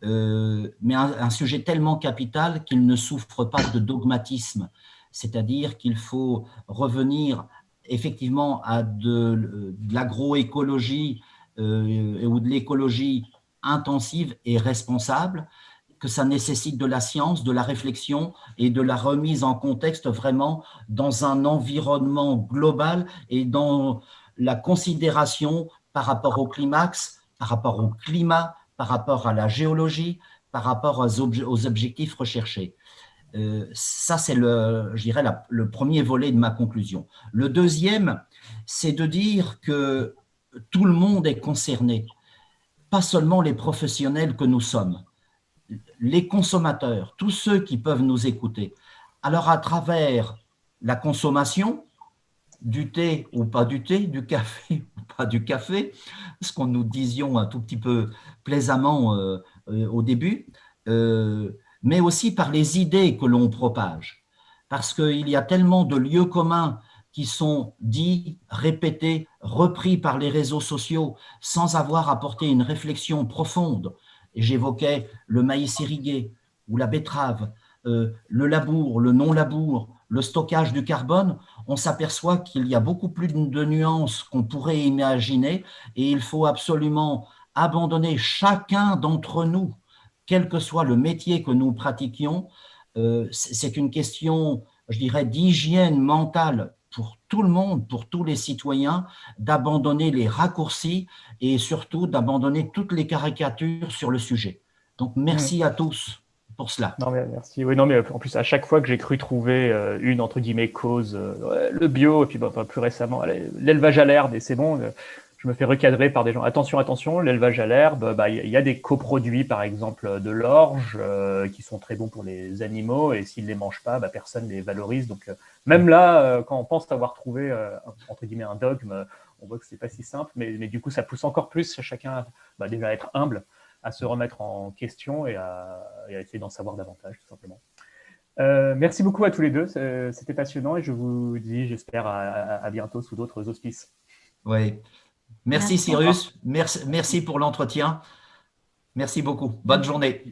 mais un sujet tellement capital qu'il ne souffre pas de dogmatisme. C'est-à-dire qu'il faut revenir effectivement à de l'agroécologie ou de l'écologie intensive et responsable, que ça nécessite de la science, de la réflexion et de la remise en contexte vraiment dans un environnement global et dans la considération par rapport au climax, par rapport au climat, par rapport à la géologie, par rapport aux objectifs recherchés. Ça, c'est je dirais, le premier volet de ma conclusion. Le deuxième, c'est de dire que tout le monde est concerné, pas seulement les professionnels que nous sommes, les consommateurs, tous ceux qui peuvent nous écouter. Alors, à travers la consommation, du thé ou pas du thé, du café ou pas du café, ce qu'on nous disions un tout petit peu plaisamment au début, mais aussi par les idées que l'on propage. Parce qu'il y a tellement de lieux communs qui sont dits, répétés, repris par les réseaux sociaux sans avoir apporté une réflexion profonde. Et j'évoquais le maïs irrigué ou la betterave, le labour, le non-labour, le stockage du carbone. On s'aperçoit qu'il y a beaucoup plus de nuances qu'on pourrait imaginer et il faut absolument abandonner chacun d'entre nous quel que soit le métier que nous pratiquions, c'est une question, je dirais, d'hygiène mentale pour tout le monde, pour tous les citoyens, d'abandonner les raccourcis et surtout d'abandonner toutes les caricatures sur le sujet. Donc, merci à tous pour cela. Non, mais merci. Oui, non, mais en plus, à chaque fois que j'ai cru trouver une, entre guillemets, cause, ouais, le bio, et puis bah, plus récemment, l'élevage à l'herbe, et c'est bon, je me fais recadrer par des gens. Attention, attention, l'élevage à l'herbe, bah, y a des coproduits, par exemple, de l'orge, qui sont très bons pour les animaux, et s'ils ne les mangent pas, bah, personne ne les valorise. Donc, même là, quand on pense avoir trouvé, entre guillemets, un dogme, on voit que c'est pas si simple, mais du coup, ça pousse encore plus chacun bah, déjà à être humble, à se remettre en question et à essayer d'en savoir davantage, tout simplement. Merci beaucoup à tous les deux, c'était passionnant et je vous dis, j'espère, à bientôt sous d'autres auspices. Oui. Merci Cyrus, merci pour l'entretien. Merci beaucoup. Bonne journée.